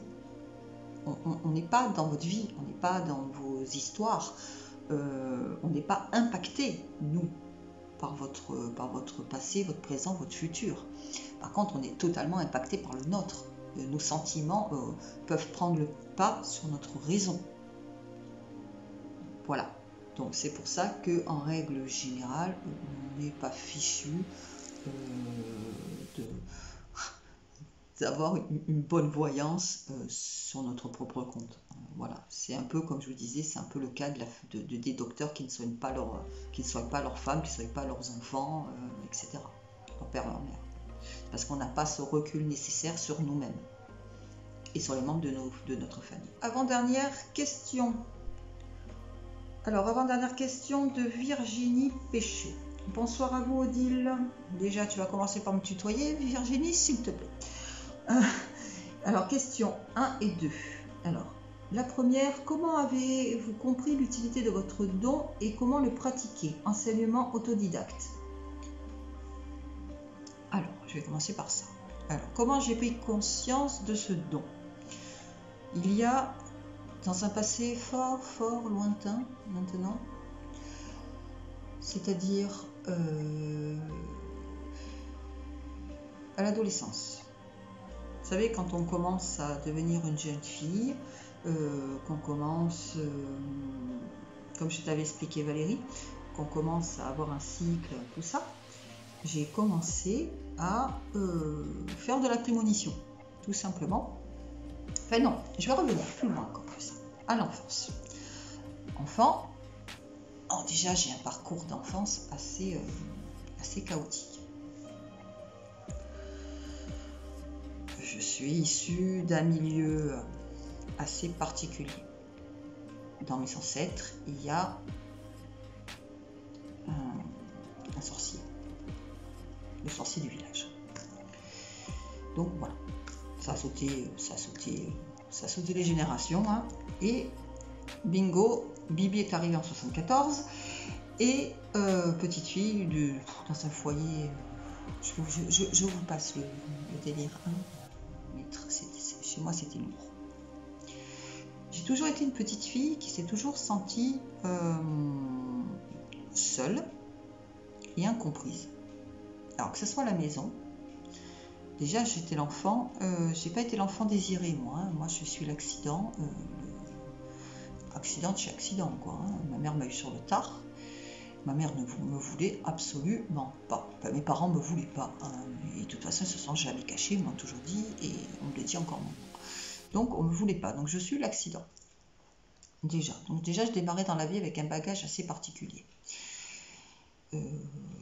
On n'est pas dans votre vie, on n'est pas dans vos histoires, on n'est pas impacté, nous, par votre passé, votre présent, votre futur. Par contre, on est totalement impacté par le nôtre. Nos sentiments peuvent prendre le pas sur notre raison. Voilà. Donc c'est pour ça qu'en règle générale, on n'est pas fichu d'avoir une bonne voyance sur notre propre compte. Voilà, c'est un peu comme je vous disais, c'est un peu le cas des docteurs qui ne soignent pas leurs femmes, qui ne soignent pas leurs enfants, etc. Leur père, leur mère. Parce qu'on n'a pas ce recul nécessaire sur nous-mêmes et sur les membres de notre famille. Avant-dernière question. Alors, avant-dernière question de Virginie Péché. Bonsoir à vous, Odile. Déjà, tu vas commencer par me tutoyer, Virginie, s'il te plaît. Alors, question 1 et 2. Alors, la première, comment avez-vous compris l'utilité de votre don et comment le pratiquer? Enseignement autodidacte. Alors, je vais commencer par ça. Alors, comment j'ai pris conscience de ce don? Il y a, dans un passé fort, fort lointain, maintenant, c'est-à-dire à l'adolescence. Vous savez, quand on commence à devenir une jeune fille, qu'on commence, comme je t'avais expliqué Valérie, qu'on commence à avoir un cycle, tout ça, j'ai commencé à faire de la prémonition, tout simplement. Enfin non, je vais revenir plus loin encore que ça, à l'enfance. Enfant, alors déjà j'ai un parcours d'enfance assez chaotique. Je suis issue d'un milieu assez particulier. Dans mes ancêtres, il y a un sorcier, le sorcier du village. Donc voilà, ça a sauté les générations, hein. Et bingo, Bibi est arrivée en 74 et petite fille dans un foyer. Je vous passe le délire, hein. Chez moi, c'était lourd. J'ai toujours été une petite fille qui s'est toujours sentie seule et incomprise. Alors que ce soit à la maison, déjà j'étais l'enfant, j'ai pas été l'enfant désiré, moi. Hein. Moi, je suis l'accident, accident de chez accident, quoi. Hein. Ma mère m'a eu sur le tard. Ma mère ne me voulait absolument pas. Enfin, mes parents ne me voulaient pas. Hein. Et de toute façon, ils ne se sont jamais cachés, ils m'ont toujours dit, et on me le dit encore maintenant. Donc, on ne me voulait pas. Donc, je suis l'accident. Déjà. Donc, déjà, je démarrais dans la vie avec un bagage assez particulier.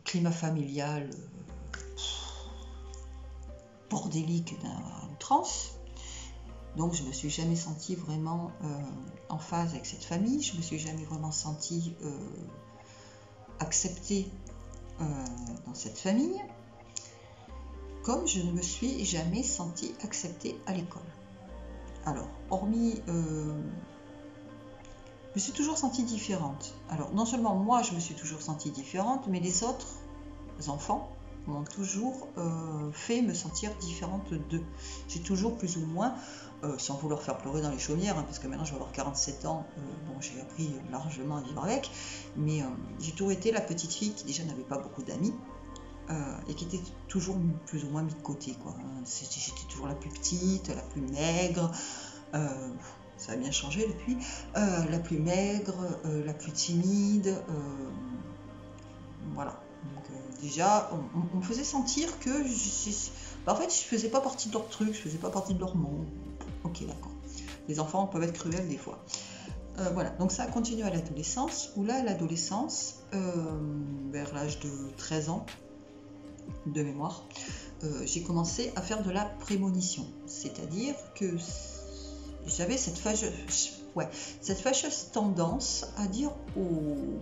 Climat familial bordélique d'un outrance. Donc, je ne me suis jamais sentie vraiment en phase avec cette famille. Je ne me suis jamais vraiment sentie acceptée dans cette famille, comme je ne me suis jamais sentie acceptée à l'école. Alors, hormis, je me suis toujours sentie différente. Alors, non seulement moi, je me suis toujours sentie différente, mais les autres enfants, m'ont toujours fait me sentir différente d'eux. J'ai toujours plus ou moins, sans vouloir faire pleurer dans les chaumières, hein, parce que maintenant je vais avoir 47 ans, bon j'ai appris largement à vivre avec, mais j'ai toujours été la petite fille qui déjà n'avait pas beaucoup d'amis, et qui était toujours plus ou moins mis de côté, quoi. J'étais toujours la plus petite, la plus maigre, ça a bien changé depuis, la plus maigre, la plus timide, voilà. Donc, déjà, on me faisait sentir que en fait, je faisais pas partie de leur truc, je faisais pas partie de leur monde. Ok, d'accord. Les enfants peuvent être cruels des fois. Voilà, donc ça a continué à l'adolescence, où là, à l'adolescence, vers l'âge de 13 ans, de mémoire, j'ai commencé à faire de la prémonition. C'est-à-dire que j'avais cette fâcheuse tendance à dire aux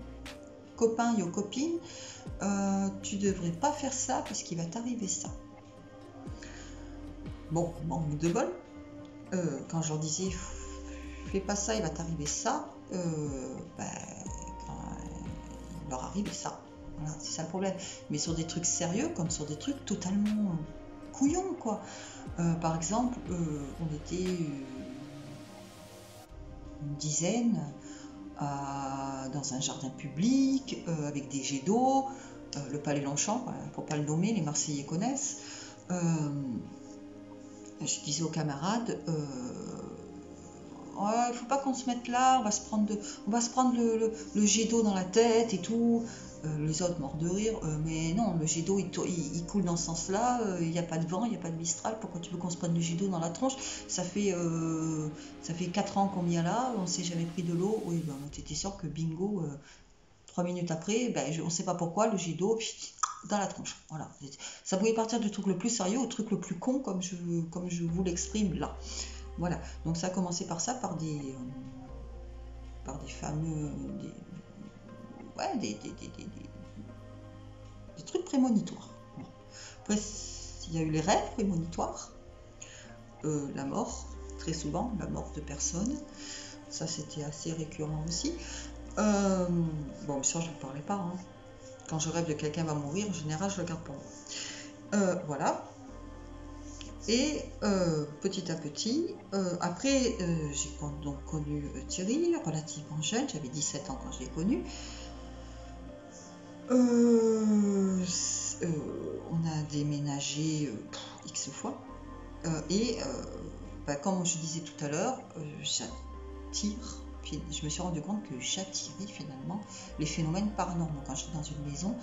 copains et aux copines, tu devrais pas faire ça parce qu'il va t'arriver ça. Bon, manque de bol. Quand je leur disais, fais pas ça, il va t'arriver ça, quand il leur arrivait ça. Voilà, c'est ça le problème. Mais sur des trucs sérieux, comme sur des trucs totalement couillons, quoi. Par exemple, on était une dizaine dans un jardin public, avec des jets d'eau, le Palais Longchamp, pour pas le nommer, les Marseillais connaissent. Je disais aux camarades, il faut pas qu'on se mette là, on va se prendre le jet d'eau dans la tête et tout. Les autres morts de rire, mais non, le jet d'eau il coule dans ce sens-là, il n'y a pas de vent, il n'y a pas de mistral, pourquoi tu veux qu'on se prenne le jet d'eau dans la tronche? Ça fait 4 ans qu'on vient là, on ne s'est jamais pris de l'eau. Oui, ben, tu étais sûr que bingo, 3 minutes après, on ne sait pas pourquoi, le jet d'eau dans la tronche. Voilà. Ça pouvait partir du truc le plus sérieux au truc le plus con, comme je vous l'exprime là. Voilà, donc ça a commencé par ça, par des fameux... des trucs prémonitoires. Bon. Après, il y a eu les rêves prémonitoires, la mort, très souvent, la mort de personnes. Ça, c'était assez récurrent aussi. Bon, ça, je ne vous parlais pas. Hein. Quand je rêve de quelqu'un va mourir, en général, je le garde pour moi. Voilà. Et petit à petit, après, j'ai donc connu Thierry, relativement jeune, j'avais 17 ans quand je l'ai connu. On a déménagé X fois. Et comme je disais tout à l'heure, j'attire. Je me suis rendu compte que j'attirais finalement les phénomènes paranormaux. Quand j'étais dans une maison,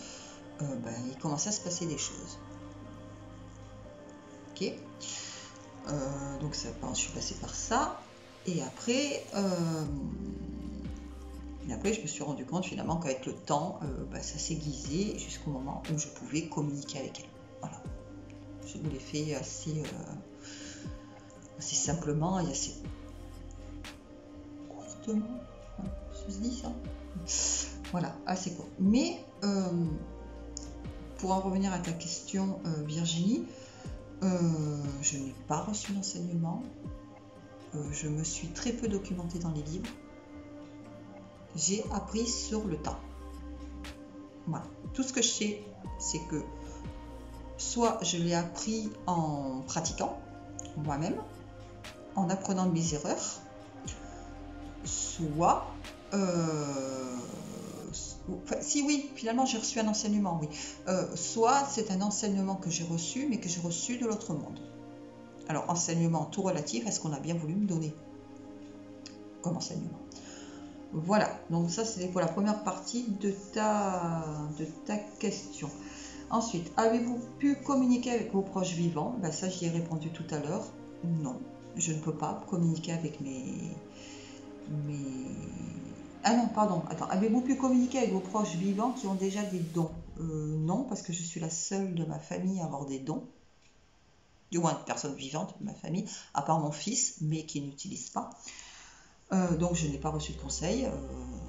il commençait à se passer des choses. Ok. Donc je suis passée par ça. Et après, je me suis rendu compte finalement qu'avec le temps, ça s'aiguisait jusqu'au moment où je pouvais communiquer avec elle. Voilà. Je vous l'ai fait assez simplement et assez courtement. Ça se dit ça? Voilà, assez court. Mais pour en revenir à ta question, Virginie, je n'ai pas reçu d'enseignement. Je me suis très peu documentée dans les livres. J'ai appris sur le tas. Voilà. Tout ce que je sais, c'est que soit je l'ai appris en pratiquant moi-même, en apprenant de mes erreurs, soit... finalement j'ai reçu un enseignement, oui. Soit c'est un enseignement que j'ai reçu, mais que j'ai reçu de l'autre monde. Alors, enseignement tout relatif à ce qu'on a bien voulu me donner comme enseignement. Voilà, donc ça c'était pour la première partie de ta question. Ensuite, avez-vous pu communiquer avec vos proches vivants? Ça j'y ai répondu tout à l'heure. Non, je ne peux pas communiquer avec Ah non, pardon, attends, avez-vous pu communiquer avec vos proches vivants qui ont déjà des dons? Non, parce que je suis la seule de ma famille à avoir des dons. Du moins de personnes vivantes de ma famille, à part mon fils, mais qui n'utilise pas. Donc je n'ai pas reçu de conseil,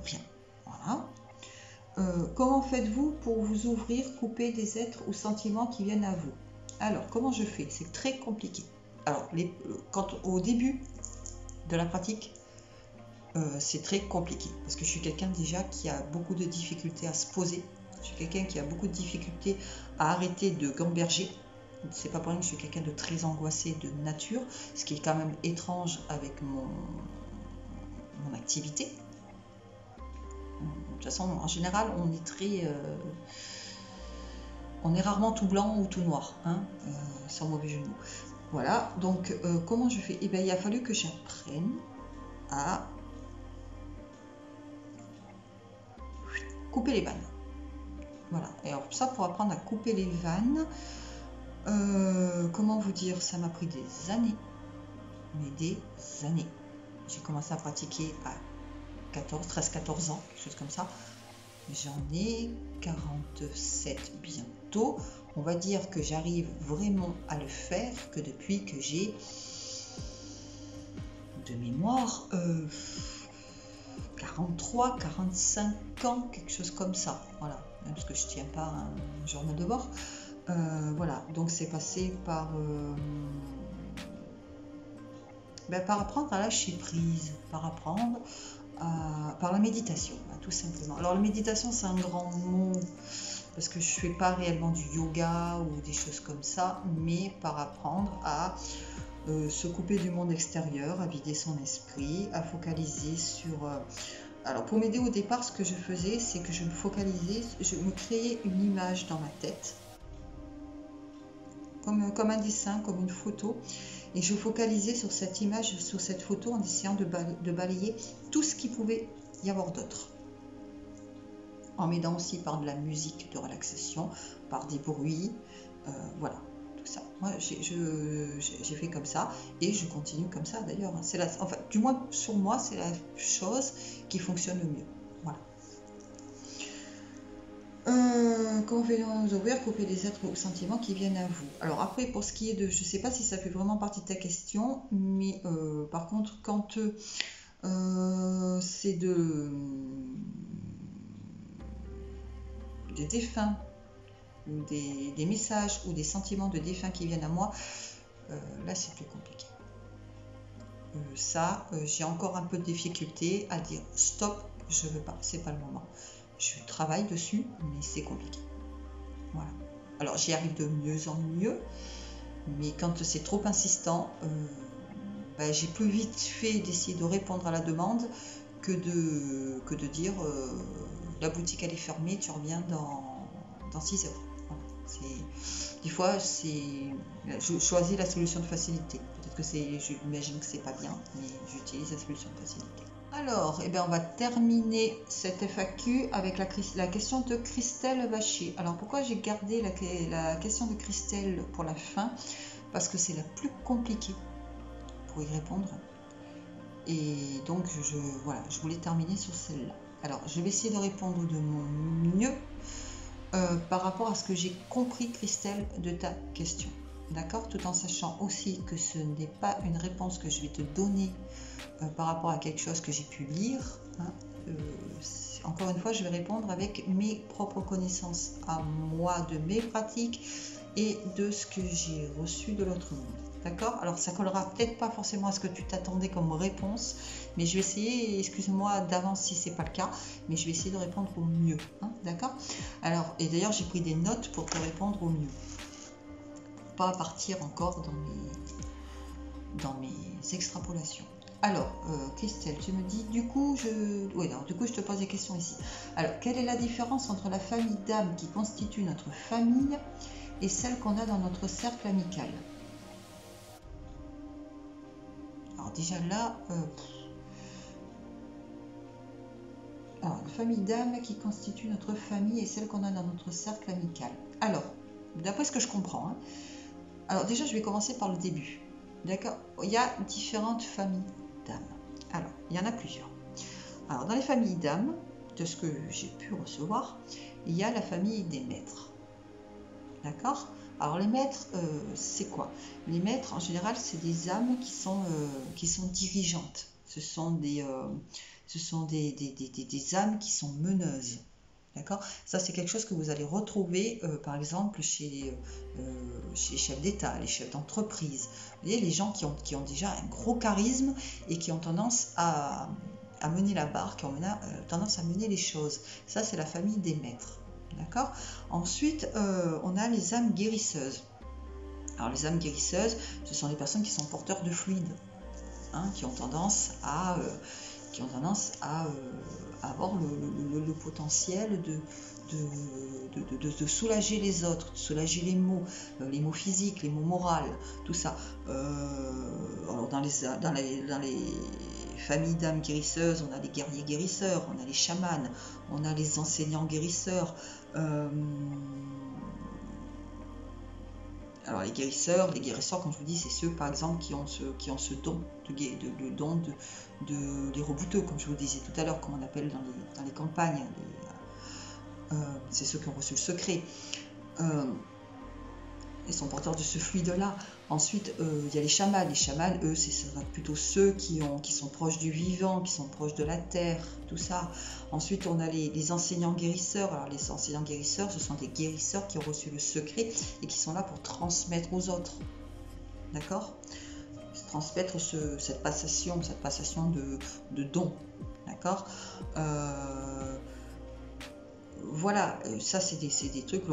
rien. Voilà. Comment faites-vous pour vous ouvrir, couper des êtres ou sentiments qui viennent à vous? Alors, comment je fais? C'est très compliqué. Alors, au début de la pratique, c'est très compliqué, parce que je suis quelqu'un déjà qui a beaucoup de difficultés à se poser. Je suis quelqu'un qui a beaucoup de difficultés à arrêter de gamberger. C'est pas pour rien que je suis quelqu'un de très angoissé de nature, ce qui est quand même étrange avec mon activité. De toute façon, en général, on est très... on est rarement tout blanc ou tout noir, hein, sans mauvais jeu de mots. Voilà, donc comment je fais? Eh bien, il a fallu que j'apprenne à couper les vannes. Voilà, et alors ça, pour apprendre à couper les vannes, comment vous dire, ça m'a pris des années, mais des années. J'ai commencé à pratiquer à 13-14 ans, quelque chose comme ça. J'en ai 47 bientôt. On va dire que j'arrive vraiment à le faire que depuis que j'ai de mémoire 43, 45 ans, quelque chose comme ça. Voilà, parce que je tiens pas un journal de bord. Voilà, donc c'est passé par apprendre à lâcher prise, par apprendre par la méditation, tout simplement. Alors la méditation, c'est un grand mot, parce que je ne fais pas réellement du yoga ou des choses comme ça, mais par apprendre à se couper du monde extérieur, à vider son esprit, à focaliser sur... Alors pour m'aider au départ, ce que je faisais, c'est que je me focalisais, je me créais une image dans ma tête, comme un dessin, comme une photo, et je focalisais sur cette image, sur cette photo, en essayant de balayer tout ce qu'il pouvait y avoir d'autre. En m'aidant aussi par de la musique de relaxation, par des bruits, voilà, tout ça. Moi, j'ai fait comme ça, et je continue comme ça d'ailleurs. Enfin, du moins, sur moi, c'est la chose qui fonctionne le mieux. Voilà. Comment nous ouvrir, couper les êtres ou sentiments qui viennent à vous. Alors après, pour ce qui est de... Je ne sais pas si ça fait vraiment partie de ta question, mais par contre, quand c'est des défunts, ou des messages, ou des sentiments de défunts qui viennent à moi, là c'est plus compliqué. J'ai encore un peu de difficulté à dire stop, je veux pas, c'est pas le moment. Je travaille dessus, mais c'est compliqué. Voilà. Alors j'y arrive de mieux en mieux, mais quand c'est trop insistant, j'ai plus vite fait d'essayer de répondre à la demande que de dire la boutique elle est fermée, tu reviens dans 6 heures. Voilà. Des fois, je choisis la solution de facilité. Peut-être que j'imagine que c'est pas bien, mais j'utilise la solution de facilité. Alors, on va terminer cette FAQ avec la question de Christelle Vacher. Alors, pourquoi j'ai gardé la question de Christelle pour la fin? Parce que c'est la plus compliquée pour y répondre. Et donc, je voulais terminer sur celle-là. Alors, je vais essayer de répondre de mon mieux par rapport à ce que j'ai compris, Christelle, de ta question. D'accord? Tout en sachant aussi que ce n'est pas une réponse que je vais te donner par rapport à quelque chose que j'ai pu lire. Hein. Encore une fois, je vais répondre avec mes propres connaissances à moi, de mes pratiques et de ce que j'ai reçu de l'autre monde. D'accord? Alors, ça collera peut-être pas forcément à ce que tu t'attendais comme réponse, mais je vais essayer, excuse-moi d'avance si c'est pas le cas, mais je vais essayer de répondre au mieux. Hein. D'accord? Alors, et d'ailleurs, j'ai pris des notes pour te répondre au mieux. Pas partir encore dans mes extrapolations. Alors, Christelle, tu me dis, du coup, je te pose des questions ici. Alors, quelle est la différence entre la famille d'âmes qui constitue notre famille et celle qu'on a dans notre cercle amical? Alors déjà là, la famille d'âmes qui constitue notre famille et celle qu'on a dans notre cercle amical. Alors, d'après ce que je comprends, hein, alors déjà je vais commencer par le début. D'accord? Il y a différentes familles d'âmes. Alors, il y en a plusieurs. Alors, dans les familles d'âmes, de ce que j'ai pu recevoir, il y a la famille des maîtres. D'accord? Alors, les maîtres, c'est quoi? Les maîtres, en général, c'est des âmes qui sont dirigeantes. Ce sont des âmes qui sont meneuses. D'accord? Ça, c'est quelque chose que vous allez retrouver, par exemple, chez les chefs d'État, les chefs d'entreprise. Vous voyez, les gens qui ont déjà un gros charisme et qui ont tendance à mener la barre, qui ont tendance à mener les choses. Ça, c'est la famille des maîtres. D'accord? Ensuite, on a les âmes guérisseuses. Alors les âmes guérisseuses, ce sont les personnes qui sont porteurs de fluides, hein, qui ont tendance à avoir le potentiel de soulager les autres, de soulager les maux physiques, les maux moraux, tout ça. Alors dans les familles d'âmes guérisseuses, on a les guerriers guérisseurs, on a les chamans, on a les enseignants guérisseurs. Alors les guérisseurs, comme je vous dis, c'est ceux par exemple qui ont ce don, le don des rebouteux, comme je vous disais tout à l'heure, comme on appelle dans les campagnes. C'est ceux qui ont reçu le secret. Ils sont porteurs de ce fluide-là. Ensuite, il y a les chamans. Les chamans, eux, c'est plutôt ceux qui sont proches du vivant, qui sont proches de la terre, tout ça. Ensuite, on a les enseignants guérisseurs. Alors, les enseignants guérisseurs, ce sont des guérisseurs qui ont reçu le secret et qui sont là pour transmettre aux autres. D'accord? Transmettre cette passation de dons. D'accord? Voilà, ça c'est des trucs que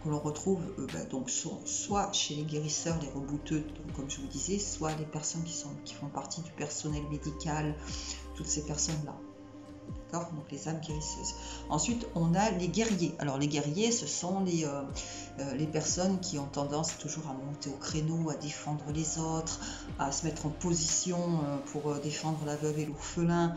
l'on retrouve donc soit chez les guérisseurs, les rebouteux, comme je vous disais, soit les personnes qui font partie du personnel médical, toutes ces personnes-là. D'accord? Donc les âmes guérisseuses. Ensuite, on a les guerriers. Alors les guerriers, ce sont les personnes qui ont tendance toujours à monter au créneau, à défendre les autres, à se mettre en position pour défendre la veuve et l'orphelin.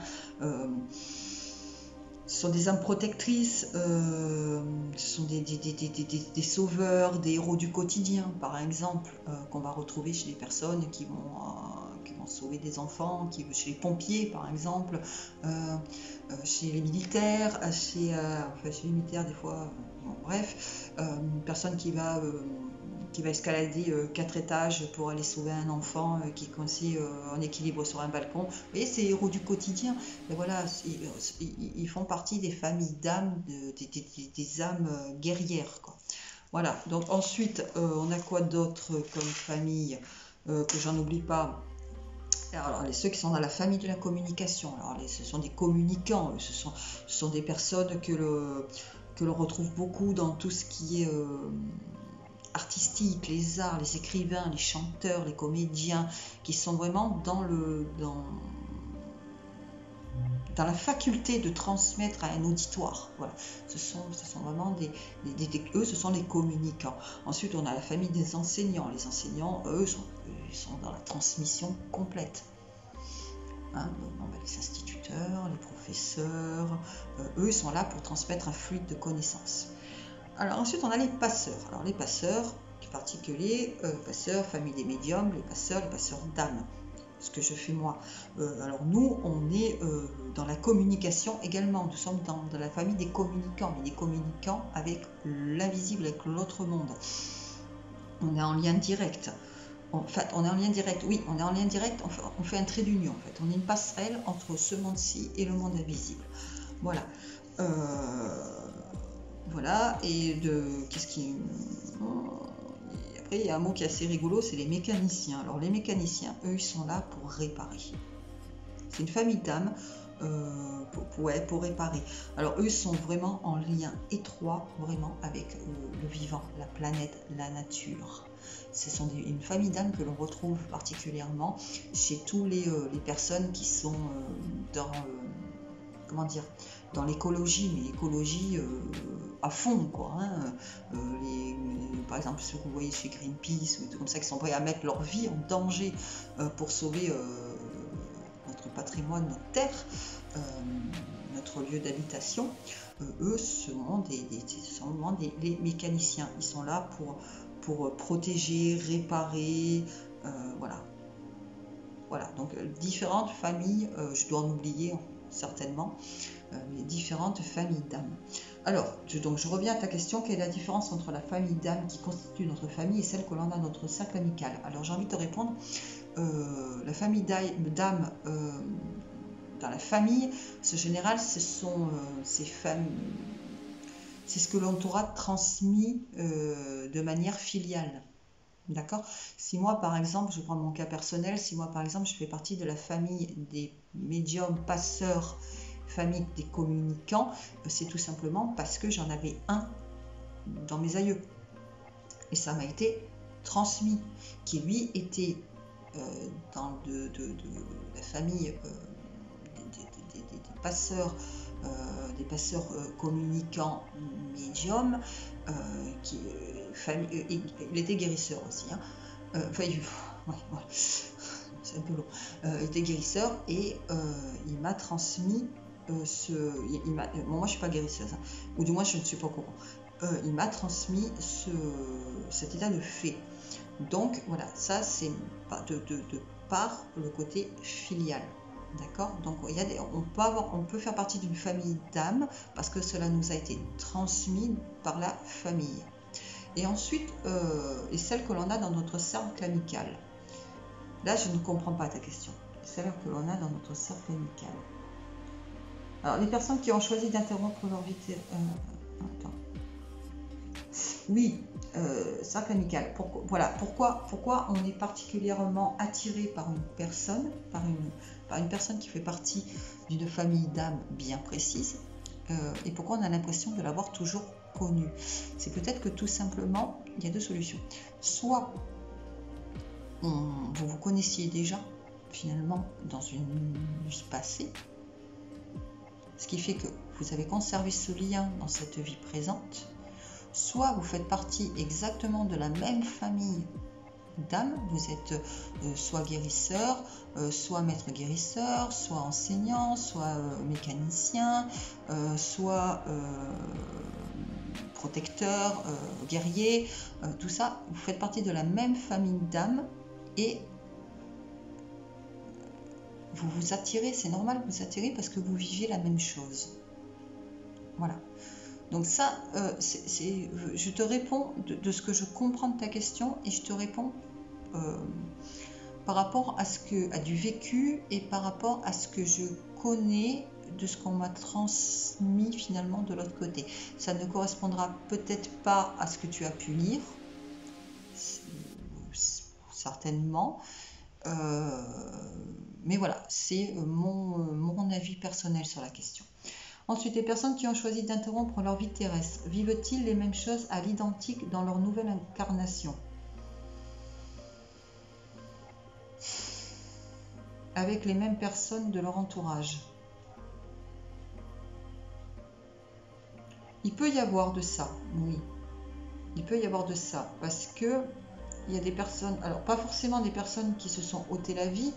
Ce sont des âmes protectrices, ce sont des sauveurs, des héros du quotidien, par exemple, qu'on va retrouver chez les personnes qui vont sauver des enfants, chez les pompiers, par exemple, chez les militaires, chez les militaires, des fois, bon, bref, une personne qui va escalader 4 étages pour aller sauver un enfant qui est coincé en équilibre sur un balcon. Vous voyez, c'est héros du quotidien. Et voilà, ils font partie des familles d'âmes, des âmes guerrières, quoi. Voilà, donc ensuite, on a quoi d'autre comme famille que j'en oublie pas? Alors, ceux qui sont dans la famille de la communication, alors, ce sont des communicants, ce sont des personnes que l'on retrouve beaucoup dans tout ce qui est artistique, les arts, les écrivains, les chanteurs, les comédiens, qui sont vraiment dans la faculté de transmettre à un auditoire. Voilà. Ce sont vraiment eux, ce sont les communicants. Ensuite, on a la famille des enseignants. Les enseignants, eux, sont dans la transmission complète. Hein, les instituteurs, les professeurs, eux, sont là pour transmettre un fluide de connaissances. Alors ensuite, on a les passeurs. Alors les passeurs, en particulier, passeurs, famille des médiums, les passeurs d'âme. Ce que je fais moi. Alors nous, on est dans la communication également. Nous sommes dans la famille des communicants, mais des communicants avec l'invisible, avec l'autre monde. On est en lien direct. En fait, on est en lien direct. Oui, on est en lien direct. On fait un trait d'union. En fait, on est une passerelle entre ce monde-ci et le monde invisible. Voilà. Voilà, et qu'est-ce qui... Après, il y a un mot qui est assez rigolo, c'est les mécaniciens. Alors, les mécaniciens, eux, ils sont là pour réparer. C'est une famille d'âmes pour réparer. Alors, eux sont vraiment en lien étroit, vraiment, avec le vivant, la planète, la nature. Ce sont une famille d'âmes que l'on retrouve particulièrement chez tous les personnes qui sont dans... comment dire, dans l'écologie, mais l'écologie à fond, quoi. Hein. Par exemple, ceux que vous voyez chez Greenpeace, ou des comme ça, qui sont prêts à mettre leur vie en danger pour sauver notre patrimoine, notre terre, notre lieu d'habitation, eux, ce sont des mécaniciens. Ils sont là pour protéger, réparer, voilà. Voilà, donc différentes familles, je dois en oublier certainement, mais différentes familles d'âmes. Alors, je reviens à ta question, quelle est la différence entre la famille d'âmes qui constitue notre famille et celle que l'on a dans notre cercle amical? Alors, j'ai envie de te répondre, la famille d'âmes dans la famille, en général, ce sont ces familles, c'est ce que l'on t'aura transmis de manière filiale. D'accord? Si moi, par exemple, je prends mon cas personnel, si moi, par exemple, je fais partie de la famille des médiums passeurs, famille des communicants, c'est tout simplement parce que j'en avais un dans mes aïeux. Et ça m'a été transmis, qui lui était dans la famille des passeurs, communicants médiums, il était guérisseur aussi. Hein. C'est un peu long. Il était guérisseur et il m'a transmis bon, moi je suis pas guérisseuse, hein, ou du moins je ne suis pas au courant. Il m'a transmis cet état de fait. Donc voilà, ça c'est de par le côté filial. D'accord? Donc on peut faire partie d'une famille d'âmes parce que cela nous a été transmis par la famille. Et ensuite, et celle que l'on a dans notre cercle amical. Là, je ne comprends pas ta question. Celle que l'on a dans notre cercle amical. Alors, les personnes qui ont choisi d'interrompre leur vie... attends. Oui, cercle amical. Pourquoi on est particulièrement attiré par une personne, par une personne qui fait partie d'une famille d'âmes bien précise, et pourquoi on a l'impression de l'avoir toujours connue. C'est peut-être que tout simplement, il y a deux solutions. Soit vous vous connaissiez déjà, finalement, dans une vie passée, ce qui fait que vous avez conservé ce lien dans cette vie présente, soit vous faites partie exactement de la même famille d'âmes, vous êtes soit guérisseur, soit maître guérisseur, soit enseignant, soit mécanicien, soit protecteur, guerrier, tout ça, vous faites partie de la même famille d'âmes et vous vous attirez, c'est normal, vous attirez parce que vous vivez la même chose. Voilà. Donc ça, je te réponds de ce que je comprends de ta question et je te réponds par rapport à du vécu et par rapport à ce que je connais de ce qu'on m'a transmis finalement de l'autre côté. Ça ne correspondra peut-être pas à ce que tu as pu lire, certainement, mais voilà, c'est mon avis personnel sur la question. Ensuite, les personnes qui ont choisi d'interrompre leur vie terrestre, vivent-ils les mêmes choses à l'identique dans leur nouvelle incarnation? Avec les mêmes personnes de leur entourage? Il peut y avoir de ça, oui. Il peut y avoir de ça, parce que il y a des personnes, alors pas forcément des personnes qui se sont ôtées la vie,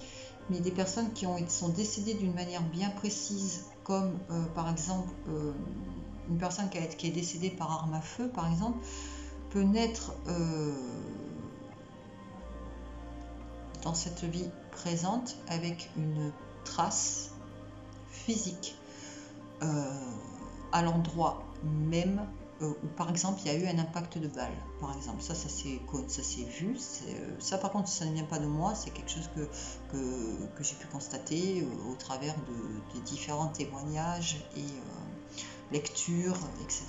mais des personnes qui sont décédées d'une manière bien précise, comme par exemple une personne qui est décédée par arme à feu, par exemple, peut naître dans cette vie présente avec une trace physique à l'endroit même où par exemple il y a eu un impact de balle, par exemple. Ça s'est vu. Ça par contre ça ne vient pas de moi, c'est quelque chose que j'ai pu constater au travers des différents témoignages et lectures, etc.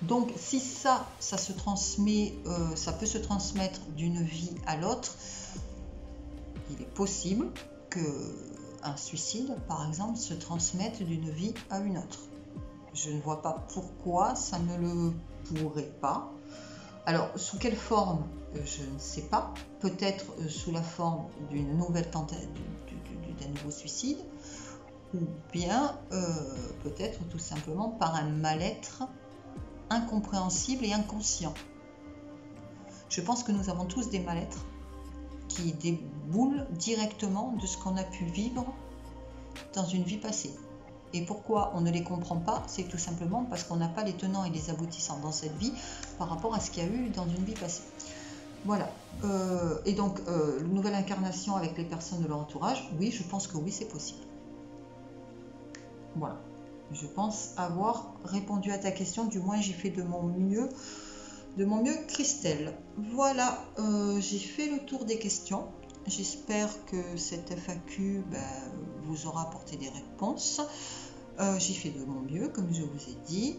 Donc si ça se transmet, ça peut se transmettre d'une vie à l'autre, il est possible qu'un suicide, par exemple, se transmette d'une vie à une autre. Je ne vois pas pourquoi ça ne le pourrait pas. Alors, sous quelle forme, je ne sais pas. Peut-être sous la forme d'une nouvelle tentative, d'un nouveau suicide, ou bien peut-être tout simplement par un mal-être incompréhensible et inconscient. Je pense que nous avons tous des mal-être qui déboulent directement de ce qu'on a pu vivre dans une vie passée. Et pourquoi on ne les comprend pas? C'est tout simplement parce qu'on n'a pas les tenants et les aboutissants dans cette vie par rapport à ce qu'il y a eu dans une vie passée. Voilà. Et donc, une nouvelle incarnation avec les personnes de leur entourage, oui, je pense que oui, c'est possible. Voilà. Je pense avoir répondu à ta question, du moins j'ai fait de mon mieux, Christelle. Voilà, j'ai fait le tour des questions. J'espère que cette FAQ vous aura apporté des réponses. J'ai fait de mon mieux, comme je vous ai dit.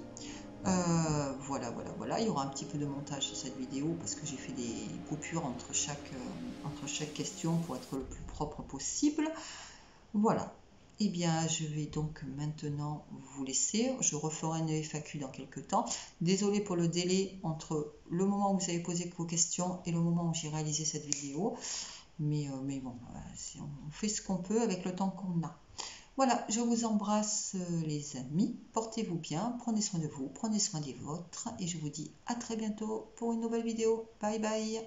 Voilà. Il y aura un petit peu de montage sur cette vidéo parce que j'ai fait des coupures entre chaque question pour être le plus propre possible. Voilà. eh bien, je vais donc maintenant vous laisser. Je referai une FAQ dans quelques temps. Désolée pour le délai entre le moment où vous avez posé vos questions et le moment où j'ai réalisé cette vidéo. Mais bon, on fait ce qu'on peut avec le temps qu'on a. Voilà, je vous embrasse les amis. Portez-vous bien, prenez soin de vous, prenez soin des vôtres. Et je vous dis à très bientôt pour une nouvelle vidéo. Bye bye.